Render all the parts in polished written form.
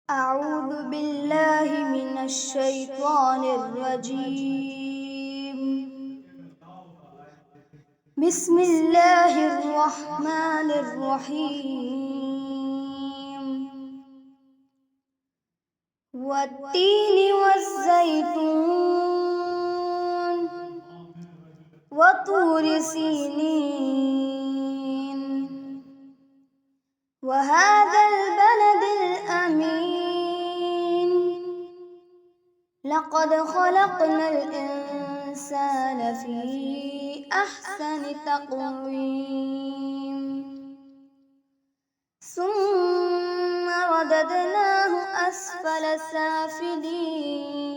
أعوذ بالله من الشيطان الرجيم. بسم الله الرحمن الرحيم. والتين والزيتون وطور سينين وهذا البلد الأمين لقد خلقنا الإنسان في أحسن تقويم ثم رددناه أسفل سافلين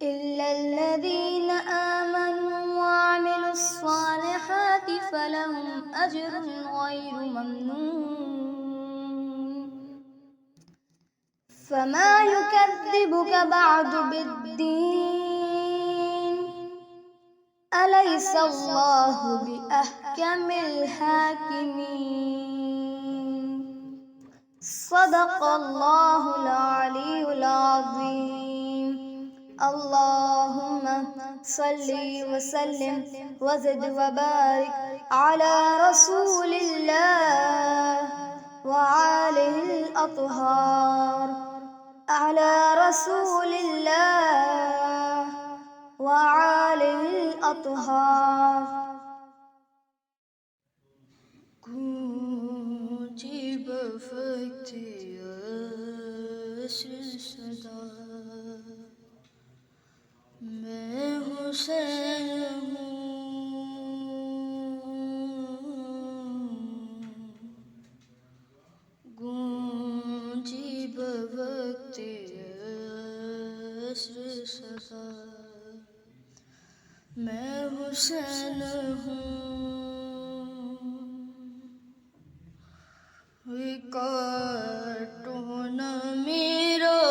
إلا الذين آمنوا وعملوا الصالحات فلهم أجر غير ممنون. فما يكذبك بعد بالدين أليس الله بأحكم الحاكمين. صدق الله العلي العظيم. اللهم صل وسلم وزد وبارك على رسول الله وآله الأطهار على رسول الله وآله الأطهار. گونجی بفقت عصر صدا میں حسین ہوں. گونجی بوقت عصر صدا میں حسین ہوں. کاٹو نہ میرا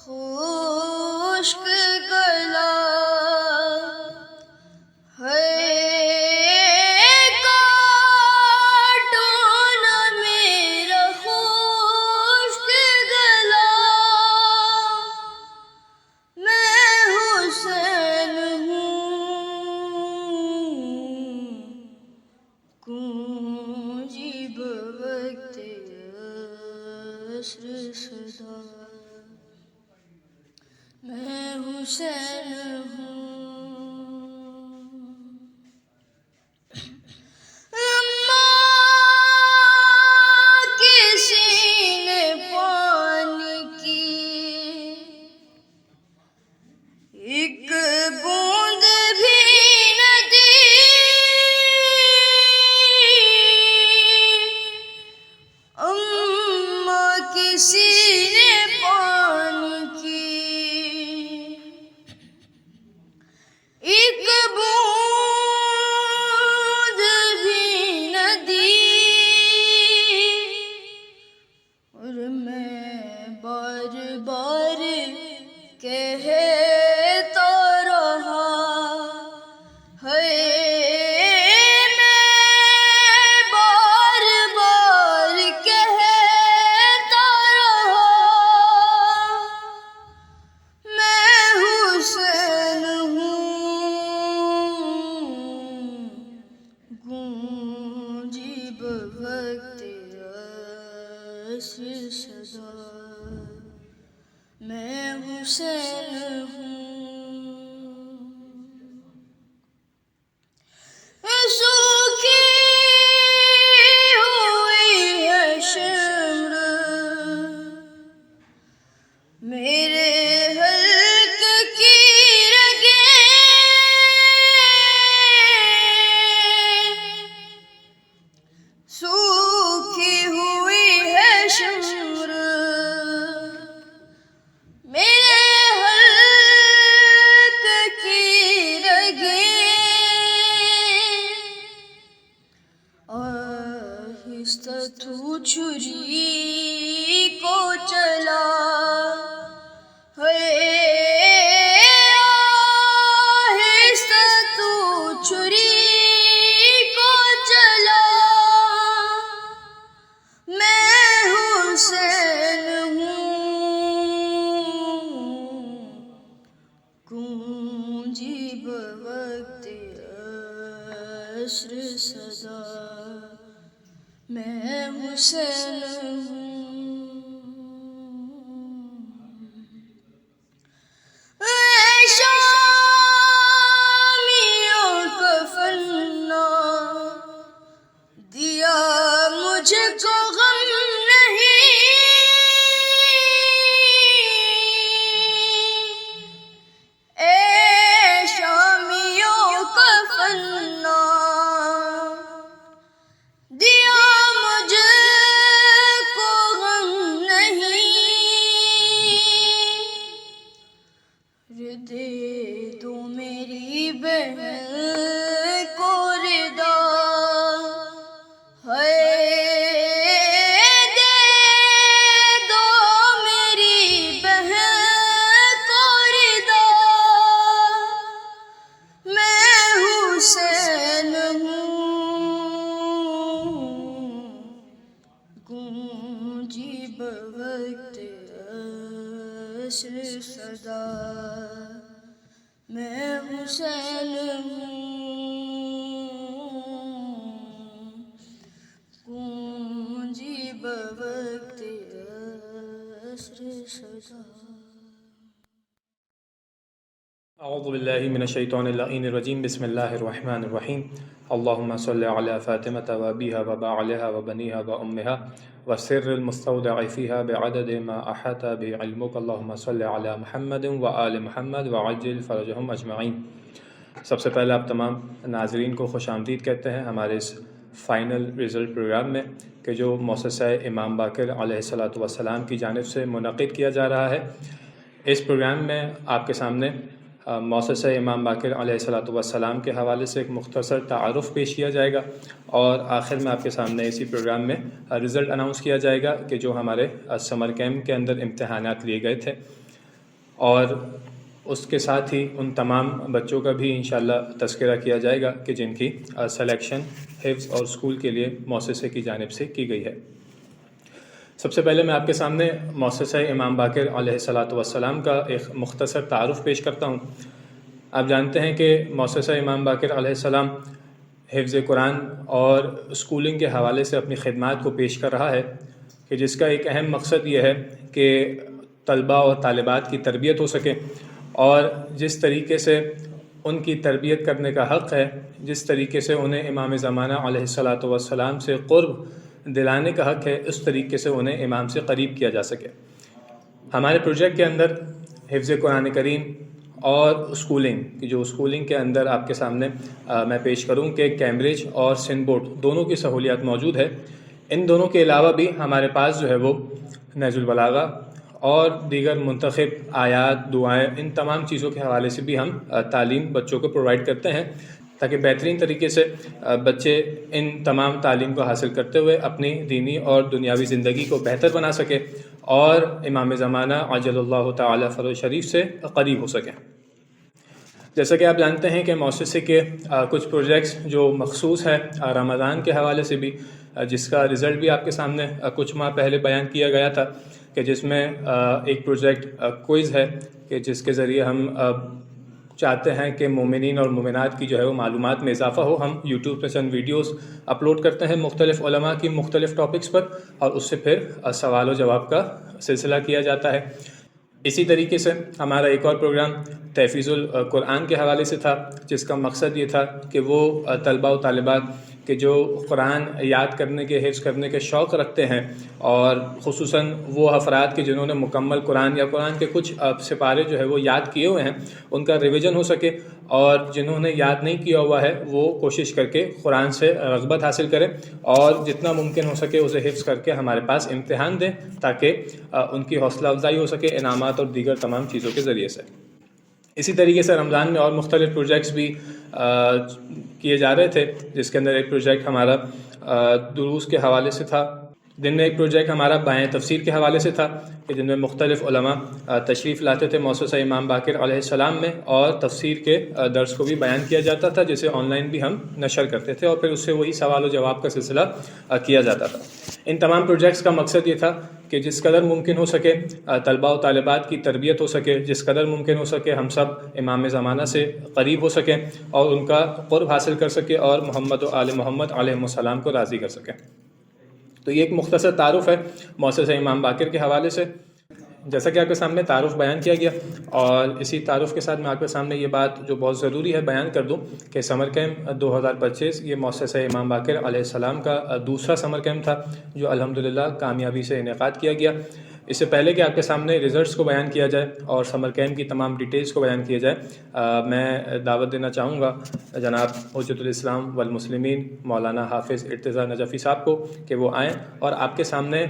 خشک گلا ہے، کاٹو نہ میرا خشک گلا میں حسین ہوں. گونجی بوقت عصر صدا میں حسین ہوں. ماں کے سینے پانی کی ایک بوند بھی نہ دی، اماں کے سینے پانی کی ایک بوند بھی نہ دی، اور میں بار بار کہتا رہا ہے، میں بار بار کہتا رہا میں حسین ہوں. گونجی بوقت عصر صدا، میں حسین ہوں. شامیوں کو فنا دیا مجھ کو غم نہیں، اے شامیوں کو فنا دیا مجھ کو غم نہیں، دے دو میری بہن کو ردا، ہے دے دو میری بہن کو ردا، میں حسین ہوں. گونجی بوقت عصر صدا، میں حسین ہوں. گونجی بوقت عصر صدا. اعوذ باللہ من الشیطان اللعین الرجیم. بسم اللہ الرحمن الرحیم. اللہم صلی علی فاطمة وابیہا وبعلہا وبنیہا وامہا وسر المستودع فیہا بعدد ما احاط بعلمک. اللہم صلی علی محمد وآل محمد وعجل فرجہم اجمعین. سب سے پہلے آپ تمام ناظرین کو خوش آمدید کہتے ہیں ہمارے اس فائنل رزلٹ پروگرام میں کہ جو مؤسسہ امام باقر علیہ السلام کی جانب سے منعقد کیا جا رہا ہے. اس پروگرام میں آپ کے سامنے مؤسسہ امام باقر علیہ السلام کے حوالے سے ایک مختصر تعارف پیش کیا جائے گا، اور آخر میں آپ کے سامنے اسی پروگرام میں رزلٹ اناؤنس کیا جائے گا کہ جو ہمارے سمر کیمپ کے اندر امتحانات لیے گئے تھے، اور اس کے ساتھ ہی ان تمام بچوں کا بھی انشاءاللہ تذکرہ کیا جائے گا کہ جن کی سلیکشن حفظ اور اسکول کے لیے مؤسسے کی جانب سے کی گئی ہے. سب سے پہلے میں آپ کے سامنے مؤسسہ امام باقر علیہ السلام کا ایک مختصر تعارف پیش کرتا ہوں. آپ جانتے ہیں کہ مؤسسہ امام باقر علیہ السلام حفظ قرآن اور اسکولنگ کے حوالے سے اپنی خدمات کو پیش کر رہا ہے، کہ جس کا ایک اہم مقصد یہ ہے کہ طلباء اور طالبات کی تربیت ہو سکے، اور جس طریقے سے ان کی تربیت کرنے کا حق ہے، جس طریقے سے انہیں امام زمانہ علیہ السلام سے قرب دلانے کا حق ہے، اس طریقے سے انہیں امام سے قریب کیا جا سکے. ہمارے پروجیکٹ کے اندر حفظ قرآن کریم اور اسکولنگ، جو اسکولنگ کے اندر آپ کے سامنے میں پیش کروں کہ کیمبرج اور سندھ بورڈ دونوں کی سہولیات موجود ہے. ان دونوں کے علاوہ بھی ہمارے پاس جو ہے وہ نہج البلاغہ اور دیگر منتخب آیات، دعائیں، ان تمام چیزوں کے حوالے سے بھی ہم تعلیم بچوں کو پرووائڈ کرتے ہیں، تاکہ بہترین طریقے سے بچے ان تمام تعلیم کو حاصل کرتے ہوئے اپنی دینی اور دنیاوی زندگی کو بہتر بنا سکے اور امام زمانہ عجل اللہ تعالی فرج شریف سے قریب ہو سکیں. جیسا کہ آپ جانتے ہیں کہ مؤسسے کے کچھ پروجیکٹس جو مخصوص ہے رمضان کے حوالے سے بھی، جس کا رزلٹ بھی آپ کے سامنے کچھ ماہ پہلے بیان کیا گیا تھا، کہ جس میں ایک پروجیکٹ کوئز ہے کہ جس کے ذریعے ہم چاہتے ہیں کہ مومنین اور مومنات کی جو ہے وہ معلومات میں اضافہ ہو. ہم یوٹیوب پہ چند ویڈیوز اپلوڈ کرتے ہیں مختلف علماء کی مختلف ٹاپکس پر، اور اس سے پھر سوال و جواب کا سلسلہ کیا جاتا ہے. اسی طریقے سے ہمارا ایک اور پروگرام تحفیظ القرآن کے حوالے سے تھا، جس کا مقصد یہ تھا کہ وہ طلباء و طالبات کہ جو قرآن یاد کرنے کے، حفظ کرنے کے شوق رکھتے ہیں، اور خصوصاً وہ افراد کے جنہوں نے مکمل قرآن یا قرآن کے کچھ سپارے جو ہے وہ یاد کیے ہوئے ہیں، ان کا ریویژن ہو سکے، اور جنہوں نے یاد نہیں کیا ہوا ہے وہ کوشش کر کے قرآن سے رغبت حاصل کریں، اور جتنا ممکن ہو سکے اسے حفظ کر کے ہمارے پاس امتحان دیں، تاکہ ان کی حوصلہ افزائی ہو سکے انعامات اور دیگر تمام چیزوں کے ذریعے سے. اسی طریقے سے رمضان میں اور مختلف پروجیکٹس بھی کیے جا رہے تھے، جس کے اندر ایک پروجیکٹ ہمارا دروس کے حوالے سے تھا. دن میں ایک پروجیکٹ ہمارا بیان تفسیر کے حوالے سے تھا، کہ جن میں مختلف علماء تشریف لاتے تھے مؤسسہ امام باقر علیہ السلام میں، اور تفسیر کے درس کو بھی بیان کیا جاتا تھا، جسے آن لائن بھی ہم نشر کرتے تھے، اور پھر اس سے وہی سوال و جواب کا سلسلہ کیا جاتا تھا. ان تمام پروجیکٹس کا مقصد یہ تھا کہ جس قدر ممکن ہو سکے طلباء و طالبات کی تربیت ہو سکے، جس قدر ممکن ہو سکے ہم سب امام زمانہ سے قریب ہو سکیں اور ان کا قرب حاصل کر سکیں اور محمد و آل محمد علیہ السلام کو راضی کر سکیں۔ تو یہ ایک مختصر تعارف ہے مؤسسہ امام باقر کے حوالے سے، جیسا کہ آپ کے سامنے تعارف بیان کیا گیا، اور اسی تعارف کے ساتھ میں آپ کے سامنے یہ بات جو بہت ضروری ہے بیان کر دوں کہ سمر کیمپ 2025 یہ مؤسسہ امام باقر علیہ السلام کا دوسرا سمر کیمپ تھا جو الحمدللہ کامیابی سے انعقاد کیا گیا۔ اس سے پہلے کہ آپ کے سامنے ریزلٹس کو بیان کیا جائے اور سمر کیمپ کی تمام ڈیٹیلز کو بیان کیا جائے، میں دعوت دینا چاہوں گا جناب حجت الاسلام والمسلمین مولانا حافظ ارتضیٰ نجفی صاحب کو کہ وہ آئیں اور آپ کے سامنے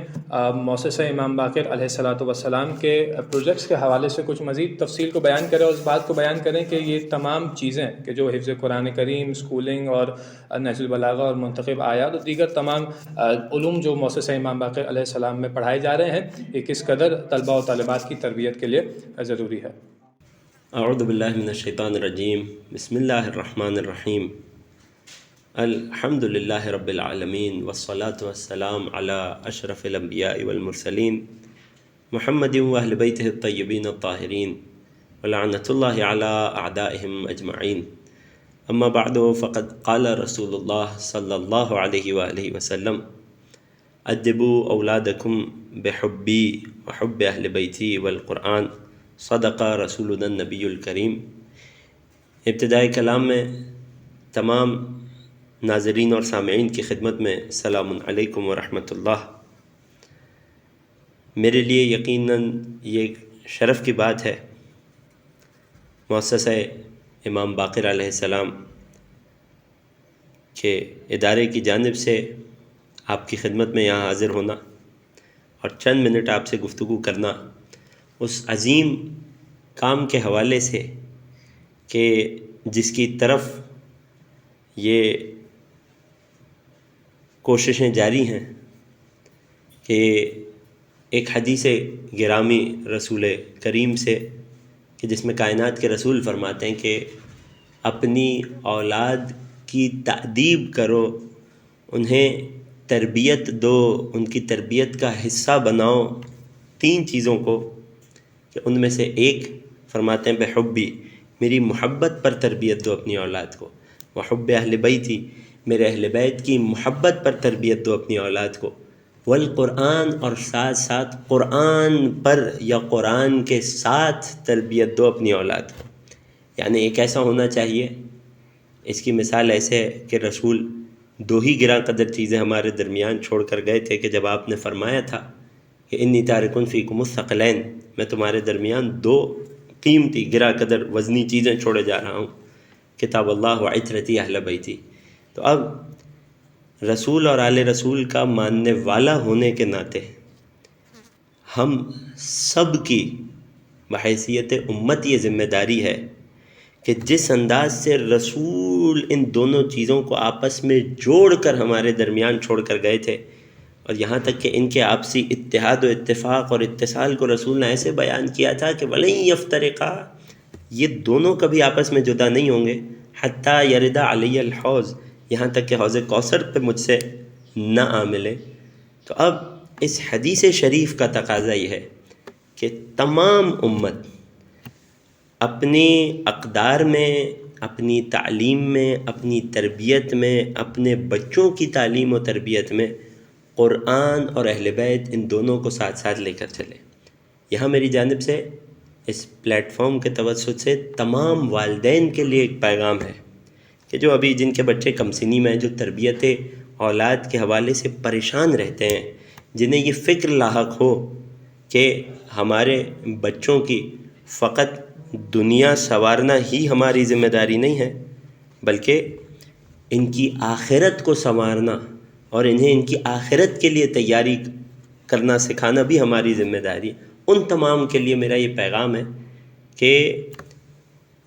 مؤسسہ امام باقر علیہ الصلوۃ والسلام کے پروجیکٹس کے حوالے سے کچھ مزید تفصیل کو بیان کریں اور اس بات کو بیان کریں کہ یہ تمام چیزیں کہ جو حفظ قرآن کریم، اسکولنگ اور نہج البلاغہ اور منتخب آیات اور دیگر تمام علوم جو مؤسسہ امام باقر علیہ السلام میں پڑھائے جا رہے ہیں، یہ کس قدر طلباء و طالبات کی تربیت کے لیے ضروری ہے۔ اعوذ باللہ من الشیطان الرجیم، بسم اللہ الرحمن الرحیم، الحمد للہ رب العالمین والصلاة والسلام علی اشرف الانبیاء والمرسلین محمد و اہل بیتہ الطیبین الطاہرین ولعنۃ اللہ علی اعدائہم اجمعین، اما بعد فقد قال رسول اللہ صلی اللہ علیہ وآلہ وسلم ادبوا اولادکم بحبی وحب اہل بیتی والقرآن، صدق رسولنا النبی الکریم۔ ابتدائی کلام میں تمام ناظرین اور سامعین کی خدمت میں السلام علیکم ورحمۃ اللہ۔ میرے لیے یقیناً یہ ایک شرف کی بات ہے مؤسسہ امام باقر علیہ السلام کے ادارے کی جانب سے آپ کی خدمت میں یہاں حاضر ہونا اور چند منٹ آپ سے گفتگو کرنا اس عظیم کام کے حوالے سے کہ جس کی طرف یہ کوششیں جاری ہیں کہ ایک حدیث گرامی رسول کریم سے کہ جس میں کائنات کے رسول فرماتے ہیں کہ اپنی اولاد کی تأدیب کرو، انہیں تربیت دو، ان کی تربیت کا حصہ بناؤ تین چیزوں کو، کہ ان میں سے ایک فرماتے ہیں بحبی، میری محبت پر تربیت دو اپنی اولاد کو، وحب اہل بیتی، میرے اہل بیت کی محبت پر تربیت دو اپنی اولاد کو، والقرآن، اور ساتھ ساتھ قرآن پر یا قرآن کے ساتھ تربیت دو اپنی اولاد کو۔ یعنی ایک ایسا ہونا چاہیے، اس کی مثال ایسے ہے کہ رسول دو ہی گراں قدر چیزیں ہمارے درمیان چھوڑ کر گئے تھے کہ جب آپ نے فرمایا تھا کہ انی تارکن فیکم الثقلین، میں تمہارے درمیان دو قیمتی گراں قدر وزنی چیزیں چھوڑے جا رہا ہوں، کتاب اللہ و عترتی اہل بیتی۔ تو اب رسول اور آل رسول کا ماننے والا ہونے کے ناطے ہم سب کی بحیثیت امت یہ ذمہ داری ہے کہ جس انداز سے رسول ان دونوں چیزوں کو آپس میں جوڑ کر ہمارے درمیان چھوڑ کر گئے تھے، اور یہاں تک کہ ان کے آپسی اتحاد و اتفاق اور اتصال کو رسول نے ایسے بیان کیا تھا کہ وَلَن يَفْتَرِقَا، یہ دونوں کبھی آپس میں جدا نہیں ہوں گے، حتیٰ یرد علی الحوض، یہاں تک کہ حوض کوثر پہ مجھ سے نہ آ ملے۔ تو اب اس حدیث شریف کا تقاضا یہ ہے کہ تمام امت اپنی اقدار میں، اپنی تعلیم میں، اپنی تربیت میں، اپنے بچوں کی تعلیم و تربیت میں قرآن اور اہل بیت ان دونوں کو ساتھ ساتھ لے کر چلے۔ یہاں میری جانب سے اس پلیٹ فارم کے توسط سے تمام والدین کے لیے ایک پیغام ہے کہ جو ابھی جن کے بچے کم سنی میں ہیں، جو تربیت اولاد کے حوالے سے پریشان رہتے ہیں، جنہیں یہ فکر لاحق ہو کہ ہمارے بچوں کی فقط دنیا سنوارنا ہی ہماری ذمہ داری نہیں ہے، بلکہ ان کی آخرت کو سنوارنا اور انہیں ان کی آخرت کے لیے تیاری کرنا سکھانا بھی ہماری ذمہ داری ہے۔ ان تمام کے لیے میرا یہ پیغام ہے کہ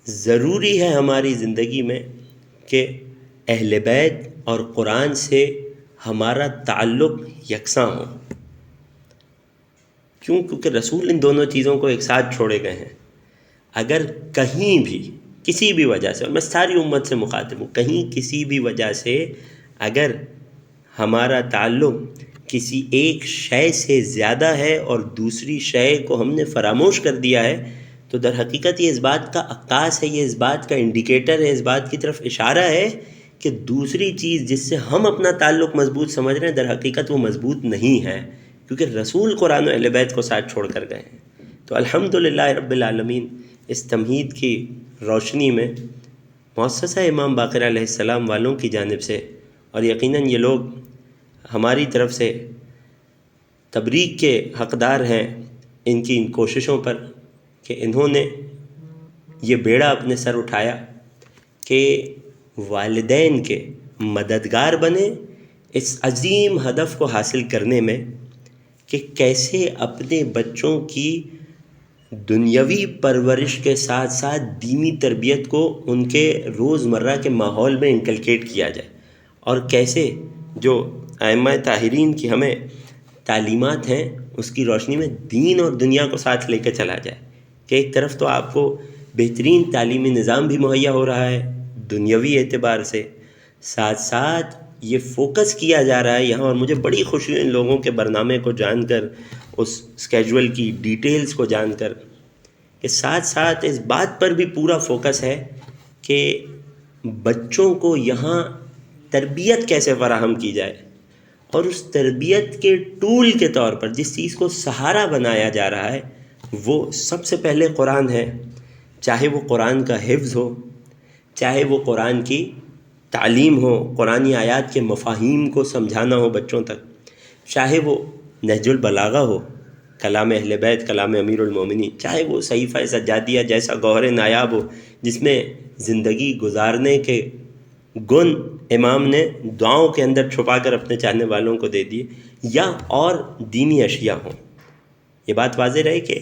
ضروری ہے ہماری زندگی میں کہ اہل بیت اور قرآن سے ہمارا تعلق یکساں ہو، کیونکہ رسول ان دونوں چیزوں کو ایک ساتھ چھوڑے گئے ہیں۔ اگر کہیں بھی کسی بھی وجہ سے، اور میں ساری امت سے مخاطب ہوں، کہیں کسی بھی وجہ سے اگر ہمارا تعلق کسی ایک شے سے زیادہ ہے اور دوسری شے کو ہم نے فراموش کر دیا ہے، تو در حقیقت یہ اس بات کا عکاس ہے، یہ اس بات کا انڈیکیٹر ہے، اس بات کی طرف اشارہ ہے کہ دوسری چیز جس سے ہم اپنا تعلق مضبوط سمجھ رہے ہیں در حقیقت وہ مضبوط نہیں ہے، کیونکہ رسول قرآن و اہل بیت کو ساتھ چھوڑ کر گئے ہیں۔ تو الحمدللہ رب العالمین، اس تمہید کی روشنی میں مؤسسہ امام باقر علیہ السلام والوں کی جانب سے، اور یقیناً یہ لوگ ہماری طرف سے تبریک کے حقدار ہیں ان کی ان کوششوں پر کہ انہوں نے یہ بیڑا اپنے سر اٹھایا کہ والدین کے مددگار بنے اس عظیم ہدف کو حاصل کرنے میں، کہ کیسے اپنے بچوں کی دنیاوی پرورش کے ساتھ ساتھ دینی تربیت کو ان کے روزمرہ کے ماحول میں انکلکیٹ کیا جائے، اور کیسے جو ائمہ طاہرین کی ہمیں تعلیمات ہیں اس کی روشنی میں دین اور دنیا کو ساتھ لے کے چلا جائے، کہ ایک طرف تو آپ کو بہترین تعلیمی نظام بھی مہیا ہو رہا ہے دنیاوی اعتبار سے، ساتھ ساتھ یہ فوکس کیا جا رہا ہے یہاں، اور مجھے بڑی خوشی ہے ان لوگوں کے برنامے کو جان کر، اس اسکیجول کی ڈیٹیلز کو جان کر، کہ ساتھ ساتھ اس بات پر بھی پورا فوکس ہے کہ بچوں کو یہاں تربیت کیسے فراہم کی جائے، اور اس تربیت کے ٹول کے طور پر جس چیز کو سہارا بنایا جا رہا ہے وہ سب سے پہلے قرآن ہے، چاہے وہ قرآن کا حفظ ہو، چاہے وہ قرآن کی تعلیم ہو، قرآنی آیات کے مفاہیم کو سمجھانا ہو بچوں تک، چاہے وہ نہج البلاغہ ہو، کلام اہل بیت، کلام امیر المومنین، چاہے وہ صحیفہ سجادیہ جیسا گوہر نایاب ہو جس میں زندگی گزارنے کے گن امام نے دعاؤں کے اندر چھپا کر اپنے چاہنے والوں کو دے دیے، یا اور دینی اشیاء ہوں۔ یہ بات واضح رہے کہ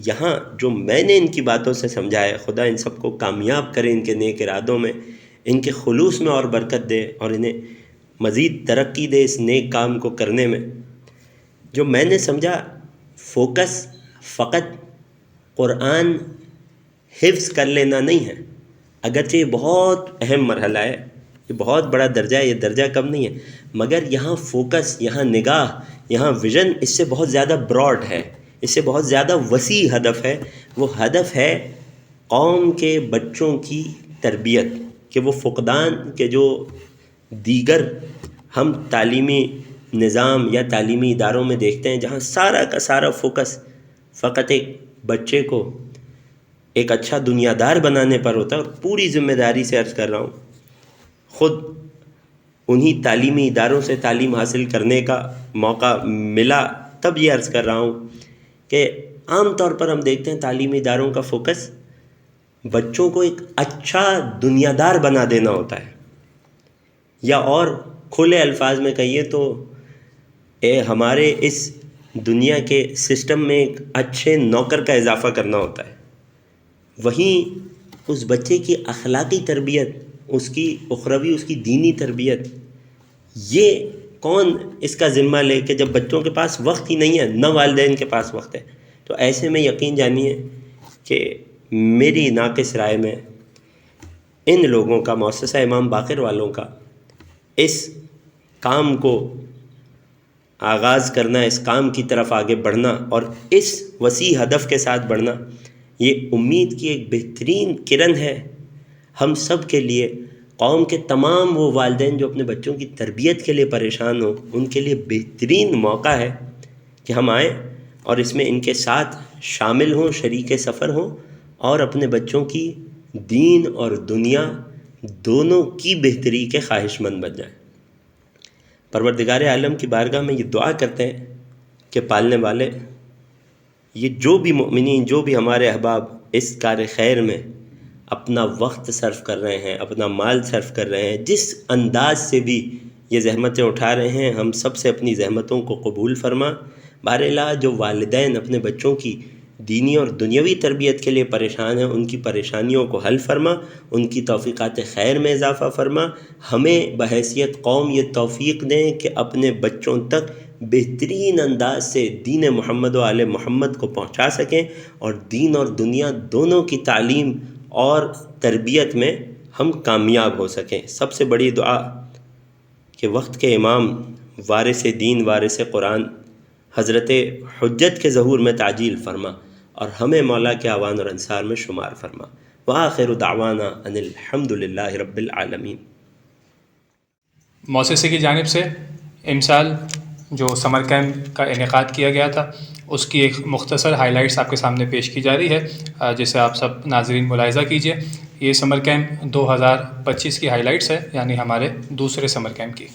یہاں جو میں نے ان کی باتوں سے سمجھا ہے، خدا ان سب کو کامیاب کرے ان کے نیک ارادوں میں، ان کے خلوص میں اور برکت دے، اور انہیں مزید ترقی دے اس نیک کام کو کرنے میں۔ جو میں نے سمجھا، فوکس فقط قرآن حفظ کر لینا نہیں ہے، اگرچہ یہ بہت اہم مرحلہ ہے، یہ بہت بڑا درجہ ہے، یہ درجہ کم نہیں ہے، مگر یہاں فوکس، یہاں نگاہ، یہاں ویژن اس سے بہت زیادہ براڈ ہے، اس سے بہت زیادہ وسیع ہدف ہے۔ وہ ہدف ہے قوم کے بچوں کی تربیت، کہ وہ فقدان کے جو دیگر ہم تعلیمی نظام یا تعلیمی اداروں میں دیکھتے ہیں جہاں سارا کا سارا فوکس فقط ایک بچے کو ایک اچھا دنیا دار بنانے پر ہوتا ہے، اور پوری ذمہ داری سے عرض کر رہا ہوں، خود انہی تعلیمی اداروں سے تعلیم حاصل کرنے کا موقع ملا تب یہ عرض کر رہا ہوں کہ عام طور پر ہم دیکھتے ہیں تعلیمی اداروں کا فوکس بچوں کو ایک اچھا دنیا دار بنا دینا ہوتا ہے، یا اور کھلے الفاظ میں کہیے تو ہمارے اس دنیا کے سسٹم میں ایک اچھے نوکر کا اضافہ کرنا ہوتا ہے۔ وہیں اس بچے کی اخلاقی تربیت، اس کی اخروی، اس کی دینی تربیت، یہ کون اس کا ذمہ لے کہ جب بچوں کے پاس وقت ہی نہیں ہے، نہ والدین کے پاس وقت ہے؟ تو ایسے میں یقین جانیے کہ میری ناقص رائے میں ان لوگوں کا، مؤسسہ امام باقر والوں کا اس کام کو آغاز کرنا، اس کام کی طرف آگے بڑھنا اور اس وسیع ہدف کے ساتھ بڑھنا، یہ امید کی ایک بہترین کرن ہے ہم سب کے لیے۔ قوم کے تمام وہ والدین جو اپنے بچوں کی تربیت کے لیے پریشان ہوں، ان کے لیے بہترین موقع ہے کہ ہم آئیں اور اس میں ان کے ساتھ شامل ہوں، شریک سفر ہوں، اور اپنے بچوں کی دین اور دنیا دونوں کی بہتری کے خواہش مند بن جائیں۔ پروردگار عالم کی بارگاہ میں یہ دعا کرتے ہیں کہ پالنے والے، یہ جو بھی مؤمنین، جو بھی ہمارے احباب اس کار خیر میں اپنا وقت صرف کر رہے ہیں، اپنا مال صرف کر رہے ہیں، جس انداز سے بھی یہ زحمتیں اٹھا رہے ہیں، ہم سب سے اپنی زحمتوں کو قبول فرما۔ بہرحال جو والدین اپنے بچوں کی دینی اور دنیاوی تربیت کے لیے پریشان ہیں، ان کی پریشانیوں کو حل فرما، ان کی توفیقات خیر میں اضافہ فرما۔ ہمیں بحیثیت قوم یہ توفیق دیں کہ اپنے بچوں تک بہترین انداز سے دین محمد و آل محمد کو پہنچا سکیں، اور دین اور دنیا دونوں کی تعلیم اور تربیت میں ہم کامیاب ہو سکیں۔ سب سے بڑی دعا کہ وقت کے امام وارث دین وارث قرآن حضرت حجت کے ظہور میں تعجیل فرما اور ہمیں مولا کے اعوان اور انصار میں شمار فرما۔ وآخر دعوانا ان الحمد للہ رب العالمین۔ مؤسسے کی جانب سے امسال جو سمر کیمپ کا انعقاد کیا گیا تھا اس کی ایک مختصر ہائی لائٹس آپ کے سامنے پیش کی جا رہی ہے، جسے آپ سب ناظرین ملاحظہ کیجئے۔ یہ سمر کیمپ 2025 کی ہائی لائٹس ہے، یعنی ہمارے دوسرے سمر کیمپ کی۔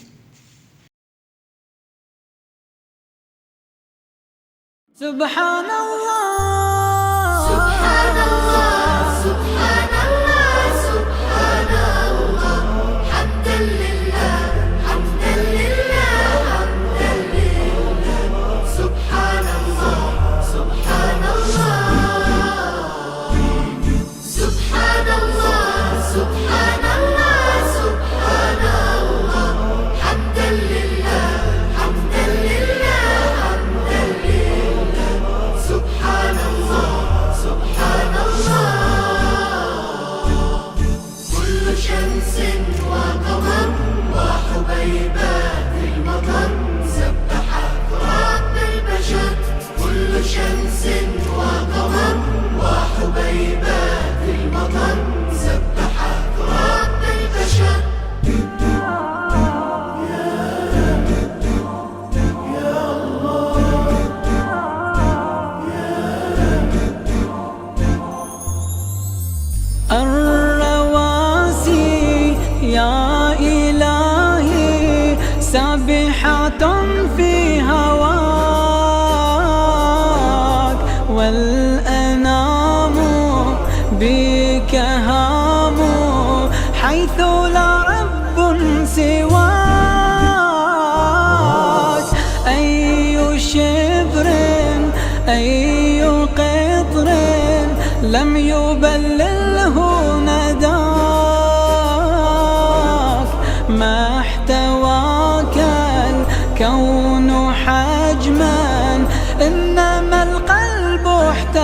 سبحان اللہ سبحان اللہ سبحان اللہ سبحان اللہ حمدا للہ حمدا للہ حمدا للہ سبحان اللہ سبحان اللہ سبحان اللہ سبحان اللہ سبحان اللہ حمدا للہ حمدا للہ حمدا للہ سبحان اللہ سبحان اللہ كل شمس وقمر وحبيبات المطر سبحت رب البشر كل شمس وقمر وحبيبات المطر سبحت رب البشر الرواسي يا إلهي سابحة في هواك والأنام بك هام حيث لا رب سواك أي شبر أي قطر لم يبلله نداك ما احتواك الكون حجما إنما القلب احتواك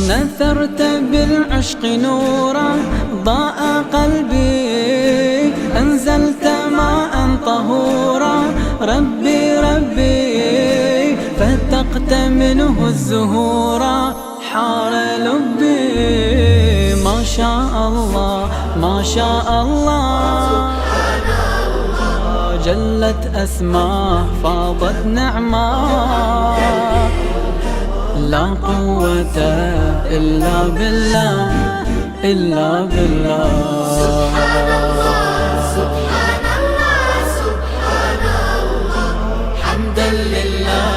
نثرت بالعشق نورا ضاء قلبي أنزلت ماء طهورا ربي ربي فتقت منه الزهور حار لبي ما شاء الله ما شاء الله جلت أسماء فاضت نعماء لا قوة إلا بالله إلا بالله سبحان الله سبحان الله حمدا لله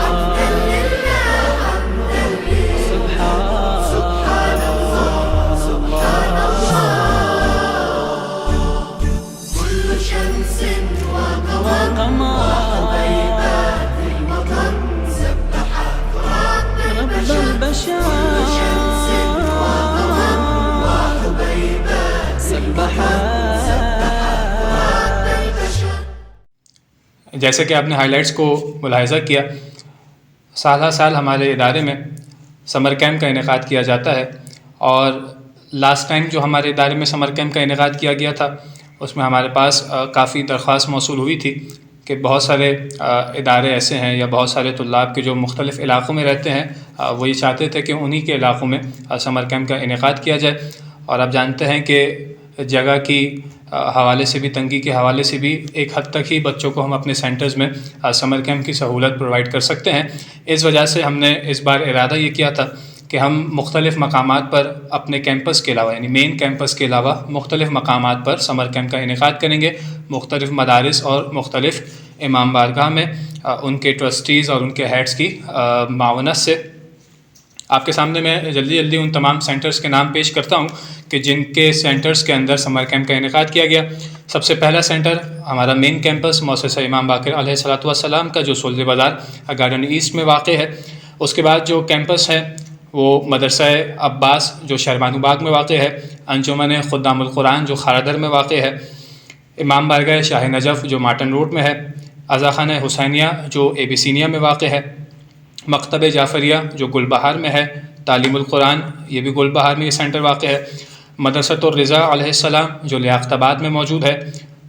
حمدا لله حمدا لله سبحان الله سبحان الله كل شمس وقمر وحبيبات المطر سبحت رب البشر كل شمس وقمر وحبيبات جیسے کہ آپ نے ہائی لائٹس کو ملاحظہ کیا، سال ہر سال ہمارے ادارے میں سمر کیمپ کا انعقاد کیا جاتا ہے، اور لاسٹ ٹائم جو ہمارے ادارے میں سمر کیمپ کا انعقاد کیا گیا تھا اس میں ہمارے پاس کافی درخواست موصول ہوئی تھی کہ بہت سارے ادارے ایسے ہیں یا بہت سارے طلاب کے جو مختلف علاقوں میں رہتے ہیں وہ یہ چاہتے تھے کہ انہی کے علاقوں میں سمر کیمپ کا انعقاد کیا جائے، اور آپ جانتے ہیں کہ جگہ کی حوالے سے بھی، تنگی کے حوالے سے بھی ایک حد تک ہی بچوں کو ہم اپنے سینٹرز میں سمر کیمپ کی سہولت پرووائڈ کر سکتے ہیں۔ اس وجہ سے ہم نے اس بار ارادہ یہ کیا تھا کہ ہم مختلف مقامات پر اپنے کیمپس کے علاوہ، یعنی مین کیمپس کے علاوہ مختلف مقامات پر سمر کیمپ کا انعقاد کریں گے، مختلف مدارس اور مختلف امام بارگاہ میں ان کے ٹرسٹیز اور ان کے ہیڈز کی معاونت سے۔ آپ کے سامنے میں جلدی ان تمام سینٹرز کے نام پیش کرتا ہوں کہ جن کے سینٹرز کے اندر سمر کیمپ کا انعقاد کیا گیا۔ سب سے پہلا سینٹر ہمارا مین کیمپس مؤسسہ امام باقر علیہ الصلوۃ والسلام کا جو سولہ بازار گارڈن ایسٹ میں واقع ہے۔ اس کے بعد جو کیمپس ہے وہ مدرسہ عباس جو شہربانو باغ میں واقع ہے، انجمن خدام القرآن جو خارادر میں واقع ہے، امام بارگاہ شاہ نجف جو مارٹن روڈ میں ہے، عزا خانہ حسینیہ جو ایبیسینیا میں واقع ہے، مکتب جعفریہ جو گل بہار میں ہے، تعلیم القرآن یہ بھی گل بہار میں یہ سینٹر واقع ہے، مدرسۃ الرضا علیہ السلام جو لیاقت آباد میں موجود ہے،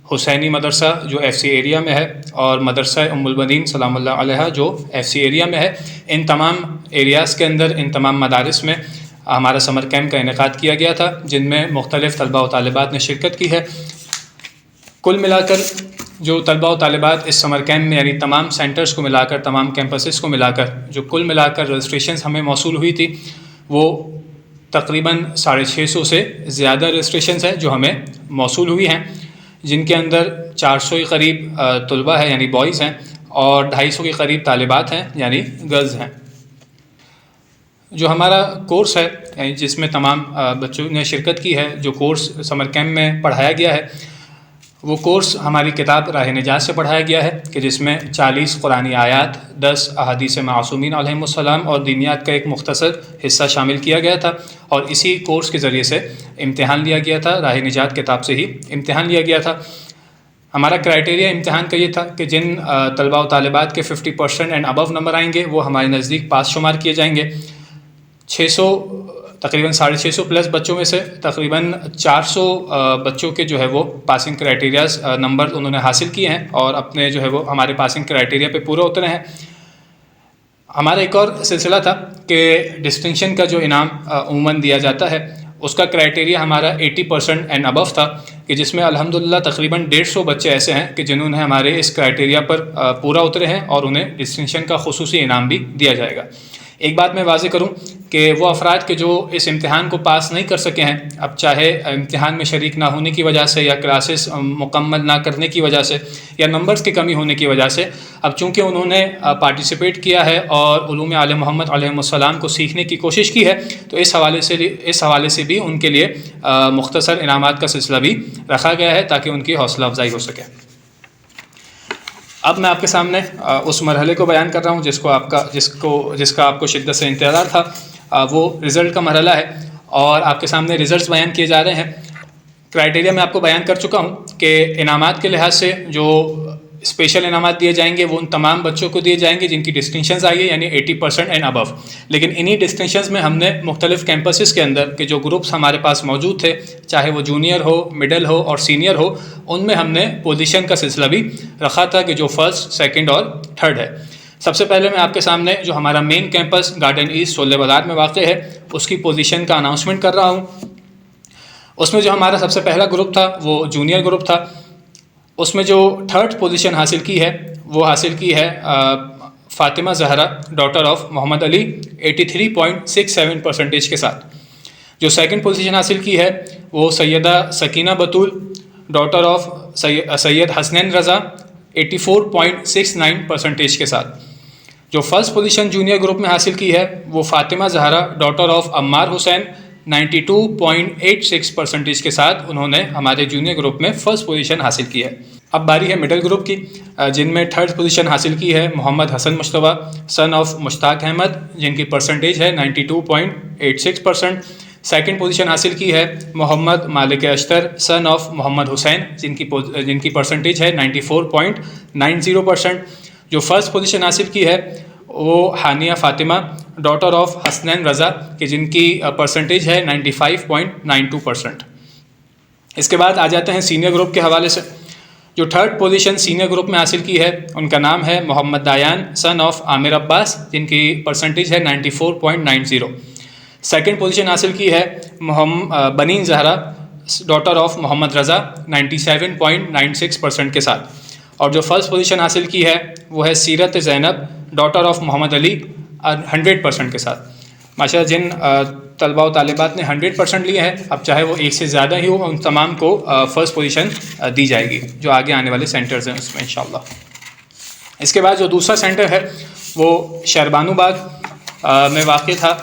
حسینی مدرسہ جو ایف سی ایریا میں ہے، اور مدرسہ ام البنین سلام اللہ علیہ جو ایف سی ایریا میں ہے. ان تمام ایریاز کے اندر، ان تمام مدارس میں ہمارا سمر کیمپ کا انعقاد کیا گیا تھا، جن میں مختلف طلباء و طالبات نے شرکت کی ہے. کل ملا کر جو طلباء و طالبات اس سمر کیمپ میں، یعنی تمام سینٹرز کو ملا کر، تمام کیمپسز کو ملا کر جو کل ملا کر رجسٹریشنز ہمیں موصول ہوئی تھی، وہ تقریباً 650 سے زیادہ رجسٹریشنز ہیں جو ہمیں موصول ہوئی ہیں، جن کے اندر 400 کے قریب طلباء ہیں یعنی بوائز ہیں، اور 250 کے قریب طالبات ہیں یعنی گرلز ہیں. جو ہمارا کورس ہے، یعنی جس میں تمام بچوں نے شرکت کی ہے، جو کورس سمر کیمپ میں پڑھایا گیا ہے، وہ کورس ہماری کتاب راہ نجات سے پڑھایا گیا ہے، کہ جس میں 40 قرآنی آیات، 10 احادیث معصومین علیہم السلام اور دینیات کا ایک مختصر حصہ شامل کیا گیا تھا. اور اسی کورس کے ذریعے سے امتحان لیا گیا تھا، راہ نجات کتاب سے ہی امتحان لیا گیا تھا. ہمارا کرائٹیریا امتحان کا یہ تھا کہ جن طلباء و طالبات کے 50% اینڈ ابو نمبر آئیں گے، وہ ہمارے نزدیک پاس شمار کیے جائیں گے. 600 تقریباً 650 پلس بچوں میں سے تقریباً 400 بچوں کے جو ہے وہ پاسنگ کرائٹیریاز نمبر انہوں نے حاصل کیے ہیں، اور اپنے جو ہے وہ ہمارے پاسنگ کرائٹیریا پہ پورے اترے ہیں. ہمارا ایک اور سلسلہ تھا کہ ڈسٹنکشن کا جو انعام عموماً دیا جاتا ہے، اس کا کرائٹیریا ہمارا 80% اینڈ ابو تھا، کہ جس میں الحمدللہ تقریباً 150 بچے ایسے ہیں کہ جنہوں نے ہمارے اس کرائٹیریا پر پورا اترے ہیں، اور انہیں ڈسٹنکشن کا خصوصی انعام بھی دیا جائے گا. ایک بات میں واضح کروں کہ وہ افراد کے جو اس امتحان کو پاس نہیں کر سکے ہیں، اب چاہے امتحان میں شریک نہ ہونے کی وجہ سے، یا کلاسز مکمل نہ کرنے کی وجہ سے، یا نمبرز کی کمی ہونے کی وجہ سے، اب چونکہ انہوں نے پارٹیسپیٹ کیا ہے اور علوم آل محمد علیہ السلام کو سیکھنے کی کوشش کی ہے، تو اس حوالے سے بھی ان کے لیے مختصر انعامات کا سلسلہ بھی رکھا گیا ہے، تاکہ ان کی حوصلہ افزائی ہو سکے. اب میں آپ کے سامنے اس مرحلے کو بیان کر رہا ہوں جس کا آپ کو شدت سے انتظار تھا. وہ رزلٹ کا مرحلہ ہے، اور آپ کے سامنے رزلٹس بیان کیے جا رہے ہیں. کرائٹیریا میں آپ کو بیان کر چکا ہوں کہ انعامات کے لحاظ سے جو اسپیشل انعامات دیے جائیں گے وہ ان تمام بچوں کو دیے جائیں گے جن کی ڈسٹنکشنز آئی ہے، یعنی 80% اینڈ ابو. لیکن انہی ڈسٹنکشنز میں ہم نے مختلف کیمپسز کے اندر کے جو گروپس ہمارے پاس موجود تھے، چاہے وہ جونیئر ہو، مڈل ہو اور سینئر ہو، ان میں ہم نے پوزیشن کا سلسلہ بھی رکھا تھا، کہ جو فرسٹ، سیکنڈ اور تھرڈ ہے. سب سے پہلے میں آپ کے سامنے جو ہمارا مین کیمپس گارڈن ایسٹ سولے بازار میں واقع ہے، اس کی پوزیشن کا اناؤنسمنٹ کر رہا ہوں. اس میں جو ہمارا سب سے پہلا گروپ تھا وہ جونیئر گروپ تھا. اس میں جو تھرڈ پوزیشن حاصل کی ہے، وہ حاصل کی ہے فاطمہ زہرا ڈاٹر آف محمد علی 83.67% کے ساتھ. جو سیکنڈ پوزیشن حاصل کی ہے وہ سیدہ سکینہ بطول ڈاٹر آف سید حسنین رضا 84.69% کے ساتھ. جو فرسٹ پوزیشن جونیئر گروپ میں حاصل کی ہے وہ فاطمہ زہرا ڈاٹر آف عمار حسین 92.86% کے ساتھ انہوں نے ہمارے جونیئر گروپ میں فرسٹ پوزیشن حاصل کی ہے. اب باری ہے مڈل گروپ کی، جن میں تھرڈ پوزیشن حاصل کی ہے محمد حسن مشتبہ سن آف مشتاق احمد، جن کی پرسنٹیج ہے 92.86%. سیکنڈ پوزیشن حاصل کی ہے محمد مالک اشتر سن آف محمد حسین، جن کی پرسنٹیج ہے 94.90%. جو فرسٹ پوزیشن حاصل کی ہے وہ حانیہ فاطمہ ڈاٹر آف حسنین رضا، کہ جن کی پرسنٹیج ہے 95.92%. اس کے بعد آ جاتے ہیں سینئر گروپ کے حوالے سے. جو تھرڈ پوزیشن سینئر گروپ میں حاصل کی ہے ان کا نام ہے محمد دایان سن آف عامر عباس، جن کی پرسنٹیج ہے 94.90. سیکنڈ پوزیشن حاصل کی ہے بنین زہرا ڈاٹر آف محمد رضا 97.96% کے ساتھ. اور جو فرسٹ پوزیشن حاصل کی ہے وہ ہے سیرت زینب ڈاٹر آف محمد علی 100% کے ساتھ. ماشاءاللہ جن طلباء و طالبات نے 100% لیے ہیں، اب چاہے وہ ایک سے زیادہ ہی ہو، ان تمام کو فرسٹ پوزیشن دی جائے گی جو آگے آنے والے سینٹرز ہیں اس میں انشاءاللہ. اس کے بعد جو دوسرا سینٹر ہے وہ شہربانو باغ میں واقع تھا،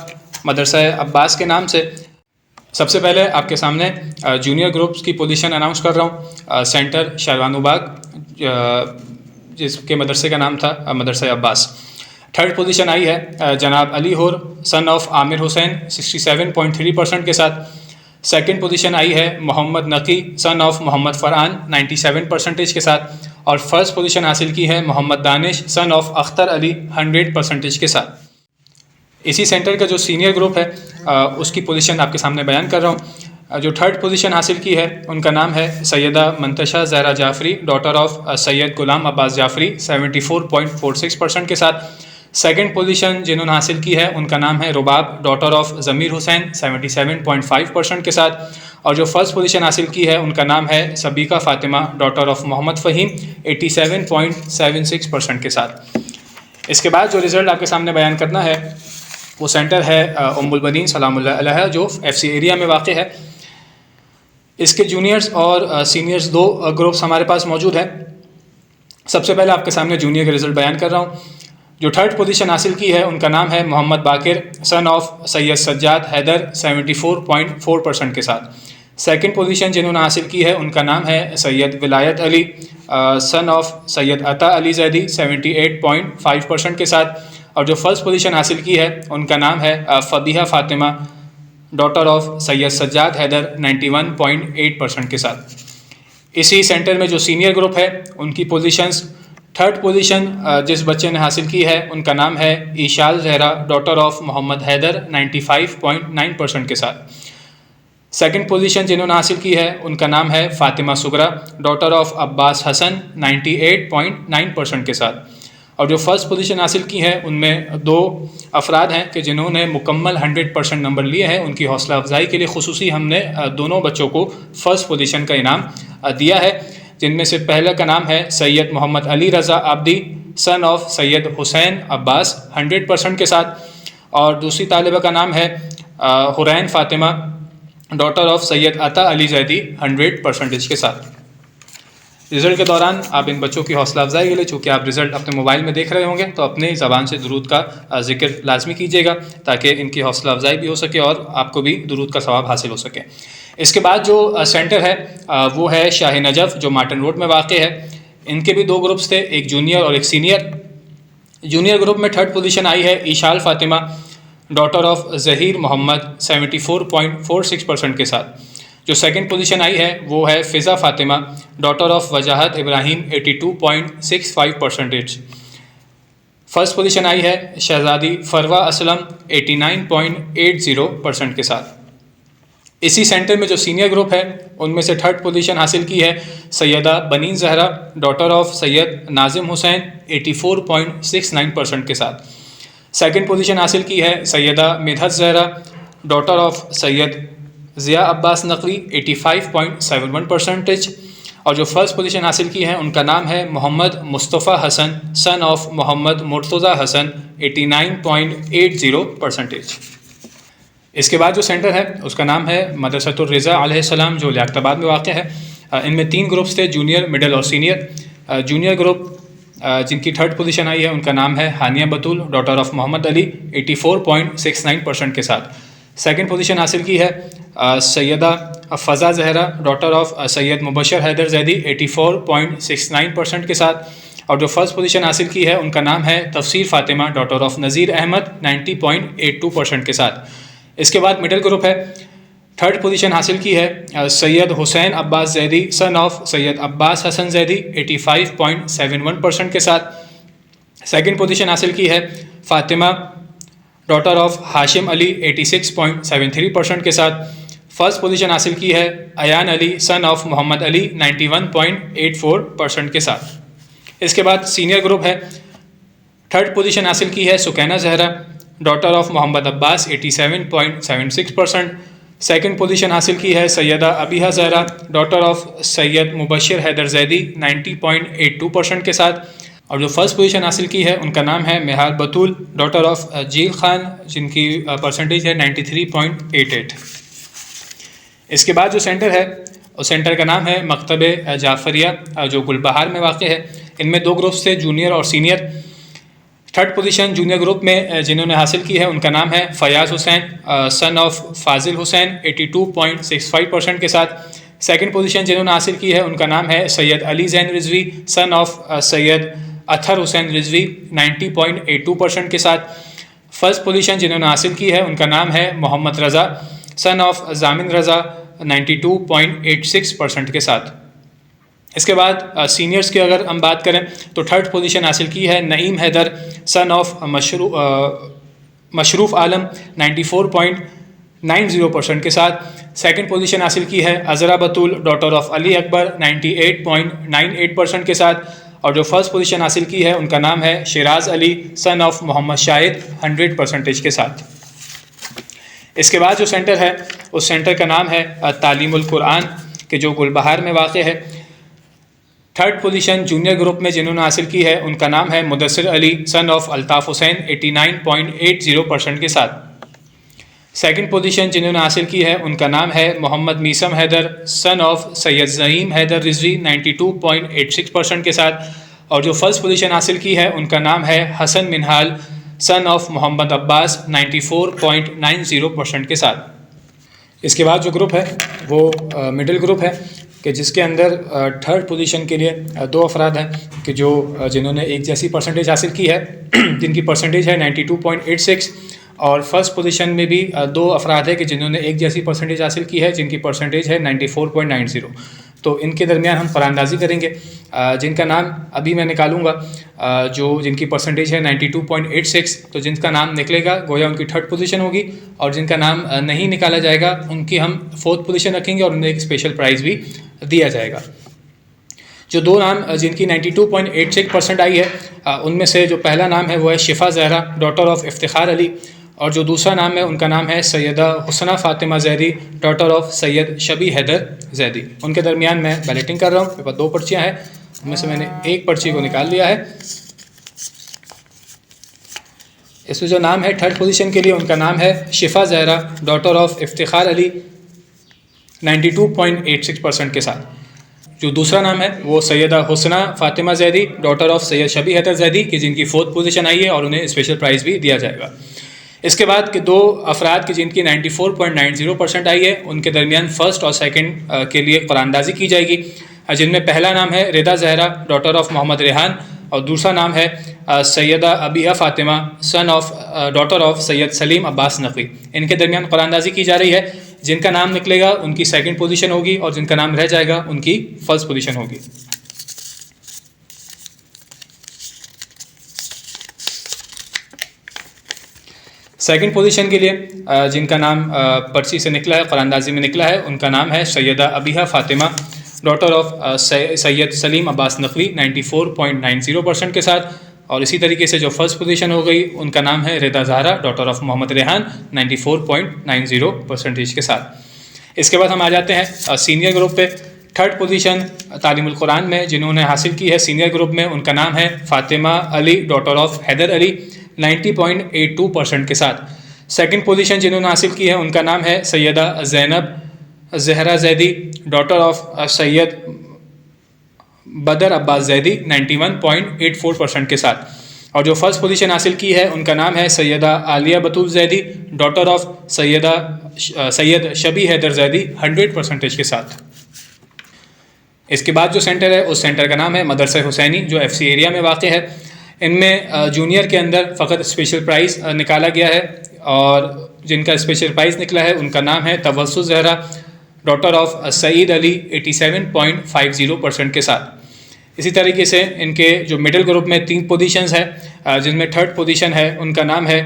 مدرسہ عباس کے نام سے. سب سے پہلے آپ کے سامنے جونیئر گروپس کی پوزیشن اناؤنس کر رہا ہوں. سینٹر شہربانو باغ، جس کے مدرسے کا نام تھا مدرسہ عباس. تھرڈ پوزیشن آئی ہے جناب علی ہور سن آف عامر حسین 67.3% کے ساتھ. سیکنڈ پوزیشن آئی ہے محمد نقی سن آف محمد فرحان 97% کے ساتھ. اور فرسٹ پوزیشن حاصل کی ہے محمد دانش سن آف اختر علی 100% کے ساتھ. اسی سینٹر کا جو سینئر گروپ ہے اس کی پوزیشن آپ کے سامنے بیان کر رہا ہوں. جو تھرڈ پوزیشن حاصل کی ہے ان کا نام ہے سیدہ منتشا زہرا جعفری ڈاٹر آف سید غلام عباس جعفری 74.46% کے ساتھ. سیکنڈ پوزیشن جنہوں نے حاصل کی ہے ان کا نام ہے رباب ڈاٹر آف ضمیر حسین 77.5% کے ساتھ. اور جو فرسٹ پوزیشن حاصل کی ہے ان کا نام ہے سبیکہ فاطمہ ڈاٹر آف محمد فہیم 87.76% کے ساتھ. اس کے بعد جو رزلٹ آپ کے سامنے بیان کرنا ہے وہ سینٹر ہے ام البنین سلام اللہ علیہ جو ایف سی ایریا میں واقع ہے. اس کے جونیئرز اور سینئرز دو گروپس ہمارے پاس موجود ہیں. سب سے پہلے آپ کے سامنے جونیئر کے رزلٹ بیان کر رہا ہوں. جو تھرڈ پوزیشن حاصل کی ہے ان کا نام ہے محمد باقر سن آف سید سجاد حیدر 74.4% کے ساتھ. سیکنڈ پوزیشن جنہوں نے حاصل کی ہے ان کا نام ہے سید ولایت علی سن آف سید عطا علی زیدی 78.5% کے ساتھ. اور جو فرسٹ پوزیشن حاصل کی ہے ان کا نام ہے فبیہہ فاطمہ ڈاٹر آف سید سجاد حیدر 91.8% کے ساتھ. اسی سینٹر میں جو سینئر گروپ ہے ان کی پوزیشنز تھرڈ پوزیشن جس بچے نے حاصل کی ہے ان کا نام ہے ایشال زہرا ڈاٹر آف محمد حیدر 95.9% کے ساتھ. سیکنڈ پوزیشن جنہوں نے حاصل کی ہے ان کا نام ہے فاطمہ سغرا ڈاٹر آف عباس حسن 98.9% کے ساتھ. اور جو فرسٹ پوزیشن حاصل کی ہے ان میں دو افراد ہیں کہ جنہوں نے مکمل 100% نمبر لیے ہیں. ان کی حوصلہ افزائی کے لیے خصوصی ہم نے دونوں بچوں کو فرسٹ پوزیشن کا انعام دیا ہے، جن میں سے پہلا کا نام ہے سید محمد علی رضا آبدی سن آف سید حسین عباس 100% کے ساتھ. اور دوسری طالبہ کا نام ہے حرین فاطمہ ڈاٹر آف سید عطا علی زیدی 100% کے ساتھ. رزلٹ کے دوران آپ ان بچوں کی حوصلہ افزائی کے لیے، چونکہ آپ رزلٹ اپنے موبائل میں دیکھ رہے ہوں گے، تو اپنی زبان سے درود کا ذکر لازمی کیجیے گا تاکہ ان کی حوصلہ افزائی بھی ہو سکے اور آپ کو بھی درود کا ثواب حاصل ہو سکے. اس کے بعد جو سینٹر ہے وہ ہے شاہ نجف جو مارٹن روڈ میں واقع ہے. ان کے بھی دو گروپس تھے، ایک جونیئر اور ایک سینئر. جونیئر گروپ میں تھرڈ پوزیشن آئی ہے ایشال فاطمہ ڈاٹر آف ظہیر محمد 74.46% کے ساتھ. جو سیکنڈ پوزیشن آئی ہے وہ ہے Fiza Fatima daughter of Wajahat Ibrahim 82.65%. First position آئی ہے شہزادی فروا اسلم 89.80% کے ساتھ. اسی سینٹر میں جو سینئر گروپ ہے ان میں سے تھرڈ پوزیشن حاصل کی ہے سیدہ بنین زہرا ڈاٹر آف سید ناظم حسین 84.69% کے ساتھ. سیکنڈ پوزیشن حاصل کی ہے سیدہ مدحت زہرا ڈاٹر آف سید ضیاء عباس نقوی 85.71%. اور جو فرسٹ پوزیشن حاصل کی ہے ان کا نام ہے محمد مصطفیٰ حسن سن آف محمد مرتضیٰ حسن 89.80%. اس کے بعد جو سینٹر ہے اس کا نام ہے مدرسۃ الرضا علیہ السلام جو لیاقت آباد میں واقع ہے. ان میں تین گروپس تھے، جونیئر، مڈل اور سینئر. جونیئر گروپ جن کی تھرڈ پوزیشن آئی ہے ان کا نام ہے ہانیہ بطول ڈاٹر آف محمد علی 84.69% کے ساتھ. سیکنڈ پوزیشن حاصل کی ہے سیدہ فضا زہرا ڈاٹر آف سید مبشر حیدر زیدی 84.69% کے ساتھ. اور جو فرسٹ پوزیشن حاصل کی ہے ان کا نام ہے تفسیر فاطمہ ڈاٹر آف نذیر احمد 90.82% کے ساتھ. اس کے بعد مڈل گروپ ہے. تھرڈ پوزیشن حاصل کی ہے سید حسین عباس زیدی سن آف سید عباس حسن زیدی 85.71% کے ساتھ. سیکنڈ پوزیشن حاصل کی ہے فاطمہ ڈاٹر آف ہاشم علی 86.73% کے ساتھ. فرسٹ پوزیشن حاصل کی ہے ایان علی سن آف محمد علی 91.84% کے ساتھ. اس کے بعد سینئر گروپ ہے. تھرڈ پوزیشن حاصل کی ہے Sakina Zahra daughter of Muhammad Abbas 87.76%. Second position حاصل کی ہے سیدہ ابیہا زہرا ڈاٹر آف سید مبشر حیدر زیدی 90.82% کے ساتھ. اور جو فرسٹ پوزیشن حاصل کی ہے ان کا نام ہے مہار بطول ڈاٹر آف جیل خان جن کی پرسنٹیج ہے 93.88. اس کے بعد جو سینٹر ہے اس سینٹر کا نام ہے مکتب جعفریہ جو گلبہار میں واقع ہے. ان میں دو گروپس تھے، جونیئر اور senior. Third position junior group میں جنہوں نے حاصل کی ہے ان کا نام ہے فیاض حسین سن آف فاضل حسین 82.65% کے ساتھ. سیکنڈ پوزیشن جنہوں نے حاصل کی ہے ان کا نام ہے سید علی زین رضوی سن آف سید اطہر حسین رضوی 90.82% کے ساتھ. فرسٹ پوزیشن جنہوں نے حاصل کی ہے ان کا نام ہے محمد رضا سن آف زامن رضا 92.86% کے ساتھ. اس کے بعد سینئرز کی اگر ہم بات کریں تو تھرڈ پوزیشن حاصل کی ہے نعیم حیدر سن آف مشروف عالم 90% کے ساتھ. سیکنڈ پوزیشن حاصل کی ہے عذرا بطول ڈاٹر آف علی اکبر 98.98% کے ساتھ. اور جو فرسٹ پوزیشن حاصل کی ہے ان کا نام ہے شیراز علی سن آف محمد شاہد 100% کے ساتھ. اس کے بعد جو سینٹر ہے اس سینٹر کا نام ہے تعلیم القرآن کہ جو گلبہار میں واقع ہے. تھرڈ پوزیشن جونیئر گروپ میں جنہوں نے حاصل کی ہے ان کا نام ہے مدثر علی سن آف الطاف حسین 89.80% کے ساتھ. سیکنڈ پوزیشن جنہوں نے حاصل کی ہے ان کا نام ہے محمد میسم حیدر سن آف سید زعیم حیدر رضوی 92.86% کے ساتھ. اور جو فرسٹ پوزیشن حاصل کی ہے ان کا نام ہے حسن منہال سن آف محمد عباس 94.90% کے ساتھ. اس کے بعد جو گروپ ہے وہ مڈل گروپ ہے کہ جس کے اندر تھرڈ پوزیشن کے لیے دو افراد ہیں کہ جو جنہوں نے ایک جیسی پرسنٹیج حاصل کی ہے جن کی پرسنٹیج ہے 92.86. اور فرسٹ پوزیشن میں بھی دو افراد ہیں کہ جنہوں نے ایک جیسی پرسنٹیج حاصل کی ہے جن کی پرسنٹیج ہے 94.90. تو ان کے درمیان ہم قرآن اندازی کریں گے جن کا نام ابھی میں نکالوں گا جن کی پرسنٹیج ہے 92.86. تو جن کا نام نکلے گا گویا ان کی تھرڈ پوزیشن ہوگی اور جن کا نام نہیں نکالا جائے گا ان کی ہم فورتھ پوزیشن رکھیں گے اور انہیں ایک اسپیشل پرائز بھی دیا جائے گا. جو دو نام جن کی 92.86% آئی ہے ان میں سے جو پہلا نام ہے وہ ہے شفا زہرا ڈاٹر آف افتخار علی. اور جو دوسرا نام ہے ان کا نام ہے سیدہ حسنہ فاطمہ زیدی ڈاٹر آف سید شبی حیدر زیدی. ان کے درمیان میں بیلٹنگ کر رہا ہوں. میرے پاس دو پرچیاں ہیں ان میں سے میں نے ایک پرچی کو نکال لیا ہے. اس میں جو نام ہے تھرڈ پوزیشن کے لیے ان کا نام ہے شفا زہرا ڈاٹر آف افتخار علی 92.86% کے ساتھ. جو دوسرا نام ہے وہ سیدہ حسنہ فاطمہ زیدی ڈاٹر آف سید شبی حیدر زیدی کہ جن کی فورتھ پوزیشن آئی ہے اور انہیں اسپیشل پرائز بھی دیا جائے گا. اس کے بعد کے دو افراد کی جن کی 94.90% آئی ہے ان کے درمیان فرسٹ اور سیکنڈ کے لیے قرآن اندازی کی جائے گی جن میں پہلا نام ہے رضا زہرا ڈاٹر آف محمد ریحان اور دوسرا نام ہے سیدہ ابیہ فاطمہ سن آف ڈاٹر آف سید سلیم عباس نقوی. ان کے درمیان قرآن اندازی کی جا رہی ہے. جن کا نام نکلے گا ان کی سیکنڈ پوزیشن ہوگی اور جن کا نام رہ جائے گا ان کی فرسٹ پوزیشن ہوگی. سیکنڈ پوزیشن کے لیے جن کا نام پرچی سے نکلا ہے قرآن اندازی میں نکلا ہے ان کا نام ہے سیدہ ابیہ فاطمہ ڈاٹر آف سید سلیم عباس نقوی 94.90% کے ساتھ. اور اسی طریقے سے جو فرسٹ پوزیشن ہو گئی ان کا نام ہے رضا زہرا ڈاٹر آف محمد ریحان 94.90% کے ساتھ. اس کے بعد ہم آ جاتے ہیں سینئر گروپ پہ. تھرڈ پوزیشن تعلیم القرآن میں جنہوں نے حاصل کی ہے سینئر گروپ میں ان کا نام ہے فاطمہ علی ڈاٹر آف حیدر علی 90.82% کے ساتھ. سیکنڈ پوزیشن جنہوں نے حاصل کی ہے ان کا نام ہے سیدہ زینب زہرا زیدی ڈاٹر آف سید بدر عباس زیدی 91.84% کے ساتھ. اور جو فرسٹ پوزیشن حاصل کی ہے ان کا نام ہے سیدہ عالیہ بطول زیدی ڈاٹر آف سید شبی حیدر زیدی 100% کے ساتھ. اس کے بعد جو سینٹر ہے اس سینٹر کا نام ہے مدرسہ حسینی جو ایف سی ایریا میں واقع ہے. ان میں جونیئر کے اندر فقط اسپیشل پرائز نکالا گیا ہے اور جن کا اسپیشل پرائز نکلا ہے ان کا نام ہے توسط زہرا ڈاٹر آف سعید علی 87.50% کے ساتھ. اسی طریقے سے ان کے جو مڈل گروپ میں 3 پوزیشنز ہیں جن میں تھرڈ پوزیشن ہے ان کا نام ہے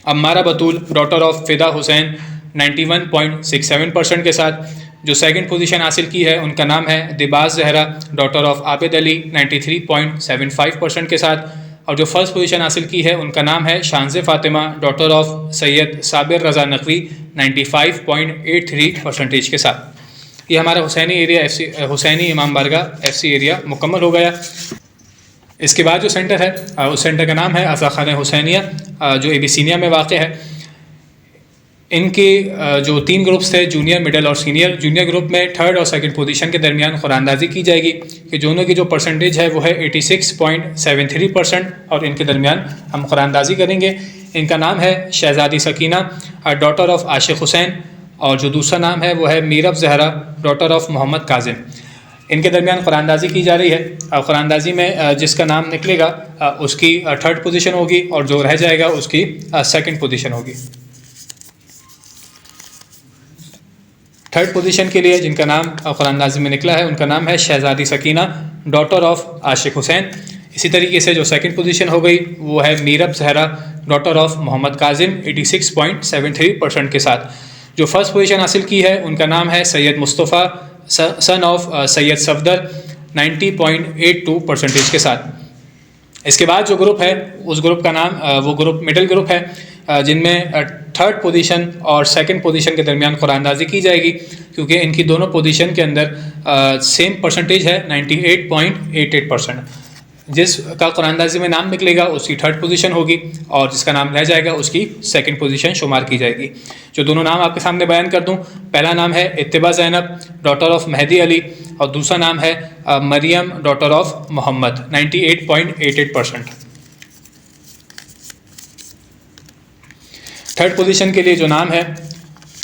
عمارہ بطول ڈاٹر آف فدا حسین 91.67% کے ساتھ. جو سیکنڈ پوزیشن حاصل کی ہے ان کا نام ہے دباس زہرا ڈاٹر آف عابد علی 93.75% کے ساتھ. اور جو فرسٹ پوزیشن حاصل کی ہے ان کا نام ہے شانز فاطمہ ڈاٹر آف سید صابر رضا نقوی 95.83% کے ساتھ. یہ ہمارا حسینی ایریا حسینی امام بارگاہ ایف سی ایریا مکمل ہو گیا. اس کے بعد جو سینٹر ہے اس سینٹر کا نام ہے عزاخانہ حسینیہ جو ایبیسینیا میں واقع ہے. ان کے جو 3 گروپس تھے جونیئر مڈل اور سینئر. جونیئر گروپ میں تھرڈ اور سیکنڈ پوزیشن کے درمیان قرآن اندازی کی جائے گی کہ دونوں کی جو پرسنٹیج ہے وہ ہے 86.73% اور ان کے درمیان ہم قرآن اندازی کریں گے. ان کا نام ہے شہزادی سکینہ ڈاٹر آف عاشق حسین اور جو دوسرا نام ہے وہ ہے میرب زہرا ڈاٹر آف محمد کاظم. ان کے درمیان قرآن اندازی کی جا رہی ہے. قرآن اندازی میں جس کا نام نکلے گا اس کی تھرڈ پوزیشن ہوگی اور جو رہ جائے گا اس کی سیکنڈ پوزیشن ہوگی. تھرڈ پوزیشن کے لیے جن کا نام قرآن اندازی میں نکلا ہے ان کا نام ہے شہزادی سکینہ ڈاٹر آف عاشق حسین. اسی طریقے سے جو سیکنڈ پوزیشن ہو گئی وہ ہے میرب زہرا ڈاٹر آف محمد کاظم 86.73% کے ساتھ. جو فرسٹ پوزیشن حاصل کی ہے ان کا نام ہے سید مصطفیٰ سن آف سید صفدر 90.82% کے ساتھ. اس کے بعد جو گروپ ہے اس گروپ کا نام وہ گروپ مڈل گروپ ہے جن میں تھرڈ پوزیشن اور سیکنڈ پوزیشن کے درمیان قرآن اندازی کی جائے گی، کیونکہ ان کی دونوں پوزیشن کے اندر سیم پرسنٹیج ہے 98.88%. جس کا قرآن اندازی میں نام نکلے گا اس کی تھرڈ پوزیشن ہوگی اور جس کا نام رہ جائے گا اس کی سیکنڈ پوزیشن شمار کی جائے گی. جو دونوں نام آپ کے سامنے بیان کر دوں، پہلا نام ہے اتبا زینب ڈاٹر آف مہدی علی اور دوسرا نام ہے Maryam daughter of Muhammad 98.88%. Third position کے لیے جو نام ہے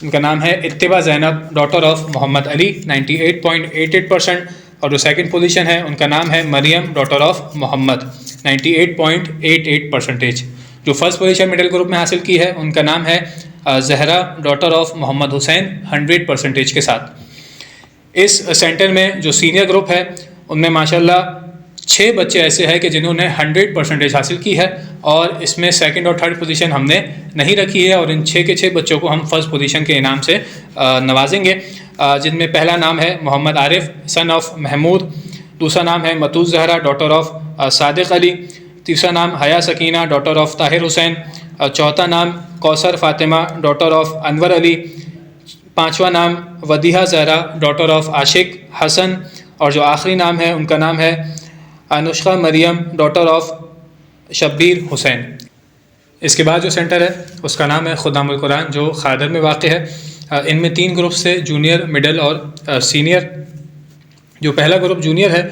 ان کا نام ہے اتبا زینب ڈاٹر آف محمد علی 98.88%. اور جو سیکنڈ پوزیشن ہے ان کا نام ہے مریم ڈاٹر آف محمد 98.88%. جو فرسٹ پوزیشن مڈل گروپ میں حاصل کی ہے ان کا نام ہے زہرا ڈاٹر آف محمد حسین 100% کے ساتھ. اس سینٹر میں جو سینئر گروپ ہے ان میں ماشاءاللہ 6 بچے ایسے ہیں کہ جنہوں نے 100% حاصل کی ہے اور اس میں سیکنڈ اور تھرڈ پوزیشن ہم نے نہیں رکھی ہے اور ان 6 کے 6 بچوں کو ہم فرسٹ پوزیشن کے انعام سے نوازیں گے، جن میں پہلا نام ہے محمد عارف سن آف محمود، دوسرا نام ہے متوز زہرا ڈاٹر آف صادق علی، تیسرا نام حیا سکینہ ڈاٹر آف طاہر حسین، چوتھا نام کوثر فاطمہ ڈاٹر آف انور علی، پانچواں نام ودیحہ زہرا ڈاٹر آف عاشق حسن اور جو آخری نام ہے ان کا نام ہے انوشکا مریم ڈاٹر آف شبیر حسین. اس کے بعد جو سینٹر ہے اس کا نام ہے خدام القرآن جو خادر میں واقع ہے. ان میں 3 گروپ سے جونیئر، مڈل اور سینئر. جو پہلا گروپ جونیئر ہے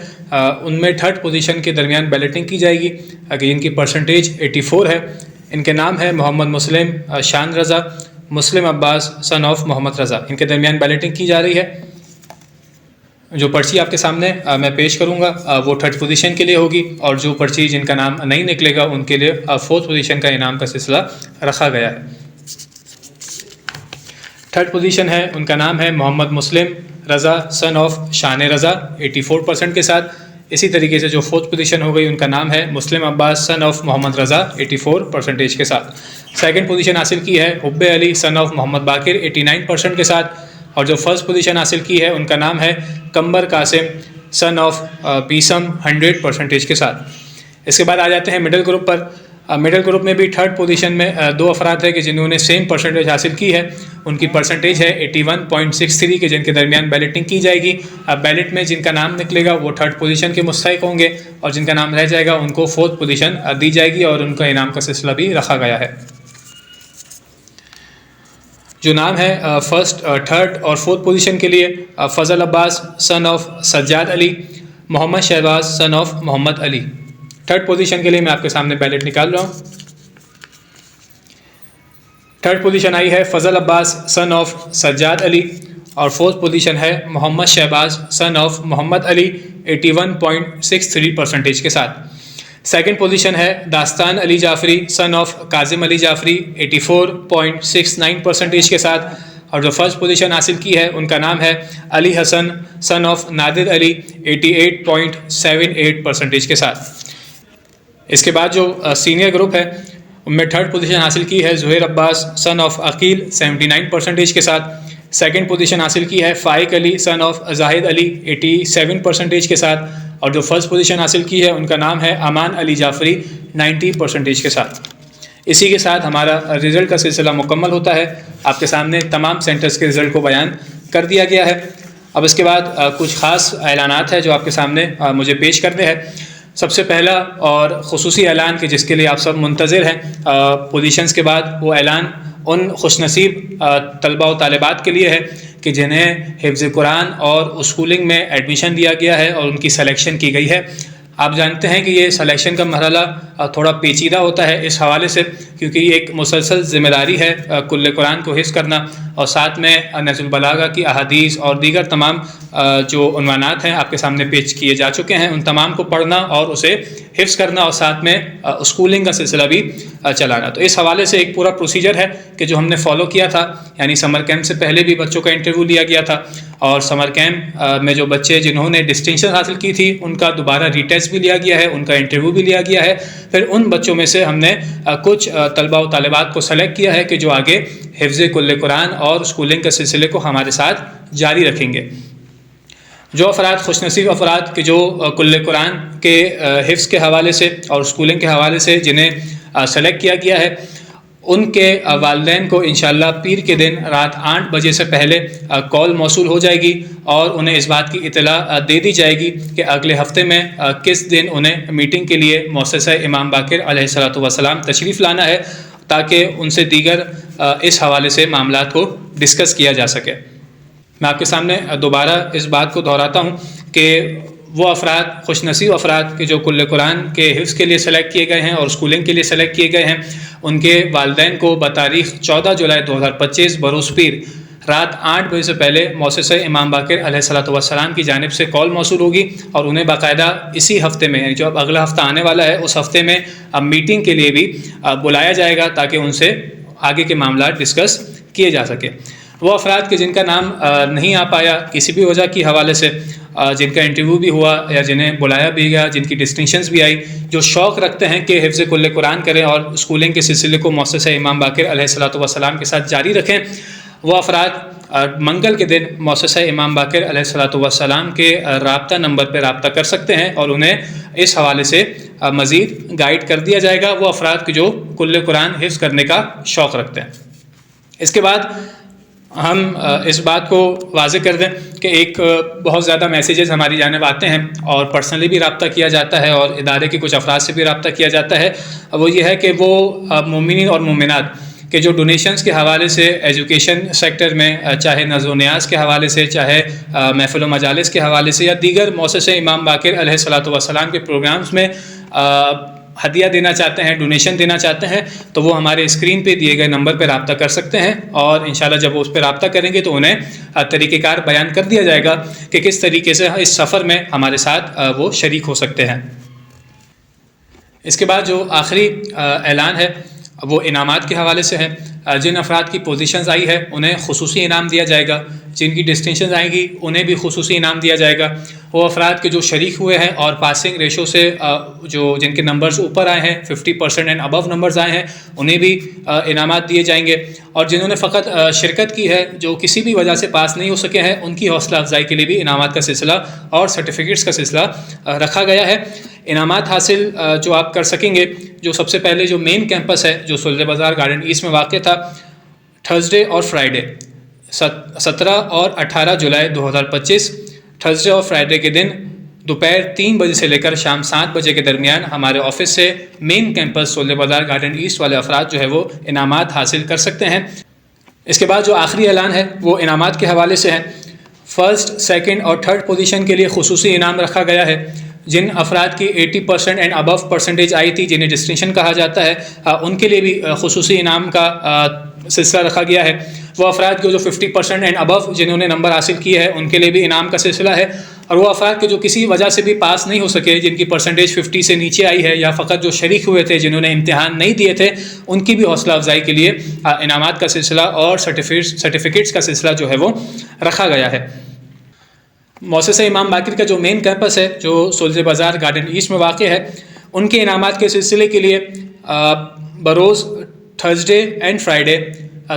ان میں تھرڈ پوزیشن کے درمیان بیلٹنگ کی جائے گی اگر ان کی پرسنٹیج 84 ہے. ان کے نام ہے محمد مسلم شان رضا، مسلم عباس سن آف محمد رضا. ان کے درمیان بیلٹنگ کی جا رہی ہے. جو پرچی آپ کے سامنے میں پیش کروں گا وہ تھرڈ پوزیشن کے لیے ہوگی اور جو پرچی جن کا نام نہیں نکلے گا ان کے لیے فورتھ پوزیشن کا انعام کا سلسلہ رکھا گیا ہے. تھرڈ پوزیشن ہے ان کا نام ہے محمد مسلم رضا سن آف شان رضا 84% کے ساتھ. اسی طریقے سے جو فورتھ پوزیشن ہو گئی ان کا نام ہے مسلم عباس سن آف محمد رضا 84% کے ساتھ. سیکنڈ پوزیشن حاصل کی ہے حب علی سن آف محمد باقر 89% کے ساتھ اور جو فرسٹ پوزیشن حاصل کی ہے ان کا نام ہے کمبر قاسم سن آف بیسم 100% کے ساتھ. اس کے بعد آ جاتے ہیں مڈل گروپ پر. مڈل گروپ میں بھی تھرڈ پوزیشن میں 2 افراد ہیں کہ جنہوں نے سیم پرسنٹیج حاصل کی ہے. ان کی پرسنٹیج ہے 81.63 کے جن کے درمیان بیلٹنگ کی جائے گی. اب بیلٹ میں جن کا نام نکلے گا وہ تھرڈ پوزیشن کے مستحق ہوں گے اور جن کا نام رہ جائے گا ان کو فورتھ پوزیشن دی جائے گی اور ان کا انعام کا سلسلہ بھی رکھا گیا ہے. جو نام ہے فرسٹ، تھرڈ اور فورتھ پوزیشن کے لیے Fazal Abbas son of Sajjad Ali, Muhammad Shahbaz son of Muhammad Ali. Third position کے لیے میں آپ کے سامنے بیلٹ نکال رہا ہوں. تھرڈ پوزیشن آئی ہے فضل عباس سن آف سجاد علی اور فورتھ پوزیشن ہے محمد شہباز سن آف محمد علی 81.63% کے ساتھ. سیکنڈ پوزیشن ہے داستان علی جعفری سن آف کاظم علی جعفری 84.69% کے ساتھ اور جو فرسٹ پوزیشن حاصل کی ہے ان کا نام ہے علی حسن سن آف نادر علی 88.78% کے ساتھ. اس کے بعد جو سینئر گروپ ہے ان میں تھرڈ پوزیشن حاصل کی ہے زہیر عباس سن آف عقیل 79% کے ساتھ. سیکنڈ پوزیشن حاصل کی ہے فائق علی سن آف زاہد علی 87% کے ساتھ اور جو فرسٹ پوزیشن حاصل کی ہے ان کا نام ہے امان علی جعفری 90% کے ساتھ. اسی کے ساتھ ہمارا رزلٹ کا سلسلہ مکمل ہوتا ہے. آپ کے سامنے تمام سینٹرز کے رزلٹ کو بیان کر دیا گیا ہے. اب اس کے بعد کچھ خاص اعلانات ہیں جو آپ کے سامنے مجھے پیش کرنے ہیں. سب سے پہلا اور خصوصی اعلان کہ جس کے لیے آپ سب منتظر ہیں پوزیشنز کے بعد، وہ اعلان ان خوش نصیب طلباء و طالبات کے لیے ہے کہ جنہیں حفظ قرآن اور اسکولنگ میں ایڈمیشن دیا گیا ہے اور ان کی سلیکشن کی گئی ہے. آپ جانتے ہیں کہ یہ سلیکشن کا مرحلہ تھوڑا پیچیدہ ہوتا ہے اس حوالے سے کیونکہ یہ ایک مسلسل ذمہ داری ہے کل قرآن کو حفظ کرنا اور ساتھ میں نہج البلاغہ کی احادیث اور دیگر تمام جو عنوانات ہیں آپ کے سامنے پیش کیے جا چکے ہیں ان تمام کو پڑھنا اور اسے حفظ کرنا اور ساتھ میں اسکولنگ کا سلسلہ بھی چلانا. تو اس حوالے سے ایک پورا پروسیجر ہے کہ جو ہم نے فالو کیا تھا، یعنی سمر کیمپ سے پہلے بھی بچوں کا انٹرویو لیا گیا تھا اور سمر کیمپ میں جو بچے جنہوں نے ڈسٹنکشن حاصل کی تھی ان کا دوبارہ ری ٹیسٹ ٹیسٹ بھی لیا گیا ہے، ان کا انٹرویو بھی لیا گیا ہے. پھر ان بچوں میں سے ہم نے کچھ طلبہ و طالبات کو سلیکٹ کیا ہے کہ جو آگے حفظ کل قرآن اور اسکولنگ کے سلسلے کو ہمارے ساتھ جاری رکھیں گے. جو افراد خوش نصیب افراد کہ جو کل قرآن کے حفظ کے حوالے سے اور اسکولنگ کے حوالے سے جنہیں سلیکٹ کیا گیا ہے، ان کے والدین کو انشاءاللہ پیر کے دن رات 8 بجے سے پہلے کال موصول ہو جائے گی اور انہیں اس بات کی اطلاع دے دی جائے گی کہ اگلے ہفتے میں کس دن انہیں میٹنگ کے لیے مؤسسہ امام باقر علیہ الصلوۃ والسلام تشریف لانا ہے، تاکہ ان سے دیگر اس حوالے سے معاملات کو ڈسکس کیا جا سکے. میں آپ کے سامنے دوبارہ اس بات کو دہراتا ہوں کہ وہ افراد خوش نصیب افراد کہ جو کل قرآن کے حفظ کے لیے سلیکٹ کیے گئے ہیں اور اسکولنگ کے لیے سلیکٹ کیے گئے ہیں، ان کے والدین کو بتاریخ 14 جولائی 2025 بروز پیر رات 8 بجے سے پہلے مؤسسہ امام باقر علیہ الصلوۃ والسلام کی جانب سے کال موصول ہوگی اور انہیں باقاعدہ اسی ہفتے میں، یعنی جو اب اگلا ہفتہ آنے والا ہے اس ہفتے میں میٹنگ کے لیے بھی بلایا جائے گا تاکہ ان سے آگے کے معاملات ڈسکس کیے جا سکے. وہ افراد کہ جن کا نام نہیں آ پایا کسی بھی وجہ کے حوالے سے، جن کا انٹرویو بھی ہوا یا جنہیں بلایا بھی گیا، جن کی ڈسٹنکشنز بھی آئی، جو شوق رکھتے ہیں کہ حفظ کل قرآن کریں اور اسکولنگ کے سلسلے کو مؤسسہ امام باقر علیہ الصلوۃ والسلام کے ساتھ جاری رکھیں، وہ افراد منگل کے دن مؤسسہ امام باقر علیہ الصلوۃ والسلام کے رابطہ نمبر پہ رابطہ کر سکتے ہیں اور انہیں اس حوالے سے مزید گائیڈ کر دیا جائے گا، وہ افراد کہ جو کل قرآن حفظ کرنے کا شوق رکھتے ہیں. اس کے بعد ہم اس بات کو واضح کر دیں کہ ایک بہت زیادہ میسیجز ہماری جانب آتے ہیں اور پرسنلی بھی رابطہ کیا جاتا ہے اور ادارے کے کچھ افراد سے بھی رابطہ کیا جاتا ہے. وہ یہ ہے کہ وہ مومنین اور مومنات کہ جو ڈونیشنز کے حوالے سے ایجوکیشن سیکٹر میں، چاہے نظر و نیاز کے حوالے سے، چاہے محفل و مجالس کے حوالے سے یا دیگر مؤسسہ امام باقر علیہ الصلوۃ والسلام کے پروگرامز میں ہدیہ دینا چاہتے ہیں، ڈونیشن دینا چاہتے ہیں، تو وہ ہمارے اسکرین پہ دیے گئے نمبر پہ رابطہ کر سکتے ہیں اور انشاءاللہ جب وہ اس پہ رابطہ کریں گے تو انہیں طریقہ کار بیان کر دیا جائے گا کہ کس طریقے سے اس سفر میں ہمارے ساتھ وہ شریک ہو سکتے ہیں. اس کے بعد جو آخری اعلان ہے وہ انعامات کے حوالے سے ہے. جن افراد کی پوزیشنز آئی ہے انہیں خصوصی انعام دیا جائے گا، جن کی ڈسٹنکشنز آئیں گی انہیں بھی خصوصی انعام دیا جائے گا. وہ افراد کے جو شریک ہوئے ہیں اور پاسنگ ریشو سے جن کے نمبرز اوپر آئے ہیں 50% اینڈ ابو نمبرز آئے ہیں انہیں بھی انعامات دیے جائیں گے. اور جنہوں نے فقط شرکت کی ہے، جو کسی بھی وجہ سے پاس نہیں ہو سکے ہیں، ان کی حوصلہ افزائی کے لیے بھی انعامات کا سلسلہ اور سرٹیفکیٹس کا سلسلہ رکھا گیا ہے. انعامات حاصل جو آپ کر سکیں گے، جو سب سے پہلے جو مین کیمپس ہے جو سلطان بازار گارڈن ایسٹ میں واقع تھا، تھرسڈے اور فرائیڈے 17 اور 18 جولائی 2025 تھرسڈے اور فرائیڈے کے دن دوپہر 3 بجے سے لے کر شام 7 بجے کے درمیان ہمارے آفس سے مین کیمپس سلطان بازار گارڈن ایسٹ والے افراد جو ہے وہ انعامات حاصل کر سکتے ہیں. اس کے بعد جو آخری اعلان ہے وہ انعامات کے حوالے سے ہے. فرسٹ، سیکنڈ اور تھرڈ پوزیشن کے لیے خصوصی انعام رکھا گیا ہے. جن افراد کی 80% اینڈ ابو پرسنٹیج آئی تھی، جنہیں ڈسٹنکشن کہا جاتا ہے، ان کے لیے بھی خصوصی انعام کا سلسلہ رکھا گیا ہے. وہ افراد کے جو 50% اینڈ ابو جنہوں نے نمبر حاصل کیے ہیں ان کے لیے بھی انعام کا سلسلہ ہے. اور وہ افراد کے جو کسی وجہ سے بھی پاس نہیں ہو سکے، جن کی پرسنٹیج 50 سے نیچے آئی ہے، یا فقط جو شریک ہوئے تھے جنہوں نے امتحان نہیں دیے تھے، ان کی بھی حوصلہ افزائی کے لیے انعامات کا سلسلہ اور سرٹیفکیٹس کا سلسلہ جو ہے وہ رکھا گیا ہے. مؤسسہ امام باقر کا جو مین کیمپس ہے جو سلطان بازار گارڈن ایسٹ میں واقع ہے، ان کے انعامات کے سلسلے کے لیے بروز تھرسڈے اینڈ فرائیڈے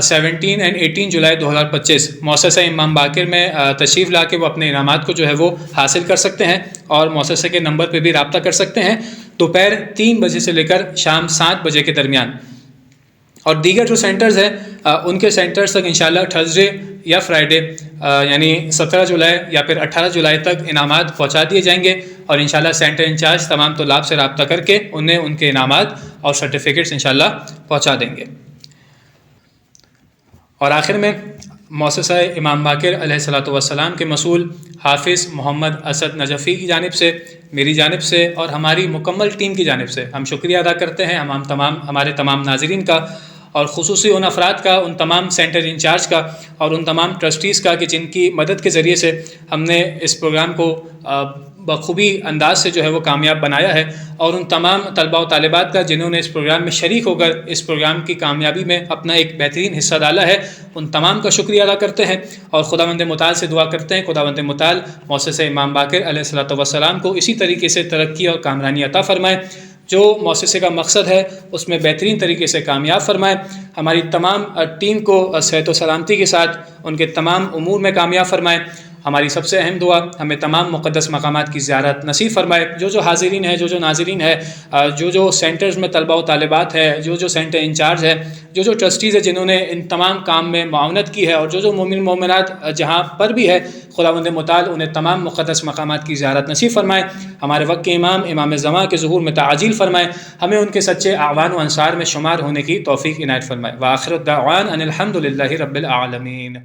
17 اینڈ 18 جولائی 2025 مؤسسہ امام باقر میں تشریف لا کے وہ اپنے انعامات کو جو ہے وہ حاصل کر سکتے ہیں اور مؤسسہ کے نمبر پہ بھی رابطہ کر سکتے ہیں دوپہر 3 بجے سے لے کر شام 7 بجے کے درمیان. اور دیگر جو سینٹرز ہیں ان کے سینٹرز تک انشاءاللہ تھرسڈے یا فرائیڈے یعنی 17 جولائی یا پھر 18 جولائی تک انعامات پہنچا دیے جائیں گے اور انشاءاللہ سینٹر انچارج تمام طلاب سے رابطہ کر کے انہیں ان کے انعامات اور سرٹیفکیٹس انشاءاللہ پہنچا دیں گے. اور آخر میں مؤسسہ امام باقر علیہ الصلوۃ والسلام کے مسئول حافظ محمد اسد نجفی کی جانب سے، میری جانب سے اور ہماری مکمل ٹیم کی جانب سے ہم شکریہ ادا کرتے ہیں ہمارے تمام ناظرین کا، اور خصوصی ان افراد کا، ان تمام سینٹر انچارج کا اور ان تمام ٹرسٹیز کا کہ جن کی مدد کے ذریعے سے ہم نے اس پروگرام کو بخوبی انداز سے جو ہے وہ کامیاب بنایا ہے، اور ان تمام طلباء و طالبات کا جنہوں نے اس پروگرام میں شریک ہو کر اس پروگرام کی کامیابی میں اپنا ایک بہترین حصہ ڈالا ہے، ان تمام کا شکریہ ادا کرتے ہیں، اور خداوند متعال سے دعا کرتے ہیں خداوند متعال مؤسسہ امام باقر علیہ الصلوۃ والسلام کو اسی طریقے سے ترقی اور کامرانی عطا فرمائے، جو مؤسسے کا مقصد ہے اس میں بہترین طریقے سے کامیاب فرمائے، ہماری تمام ٹیم کو صحت و سلامتی کے ساتھ ان کے تمام امور میں کامیاب فرمائے۔ ہماری سب سے اہم دعا ہمیں تمام مقدس مقامات کی زیارت نصیب فرمائے۔ جو حاضرین ہیں، جو ناظرین ہے، جو سینٹرز میں طلباء و طالبات ہے، جو سینٹر انچارج ہے، جو ٹرسٹیز ہے جنہوں نے ان تمام کام میں معاونت کی ہے، اور جو مومن مومنات جہاں پر بھی ہے، خداوند متعال انہیں تمام مقدس مقامات کی زیارت نصیب فرمائے۔ ہمارے وقت کے امام زماں کے ظہور میں تعجیل فرمائے، ہمیں ان کے سچے اعوان و انصار میں شمار ہونے کی توفیق عنایت فرمائے۔ وآخر الدعوان ان الحمد للہ رب العالمین۔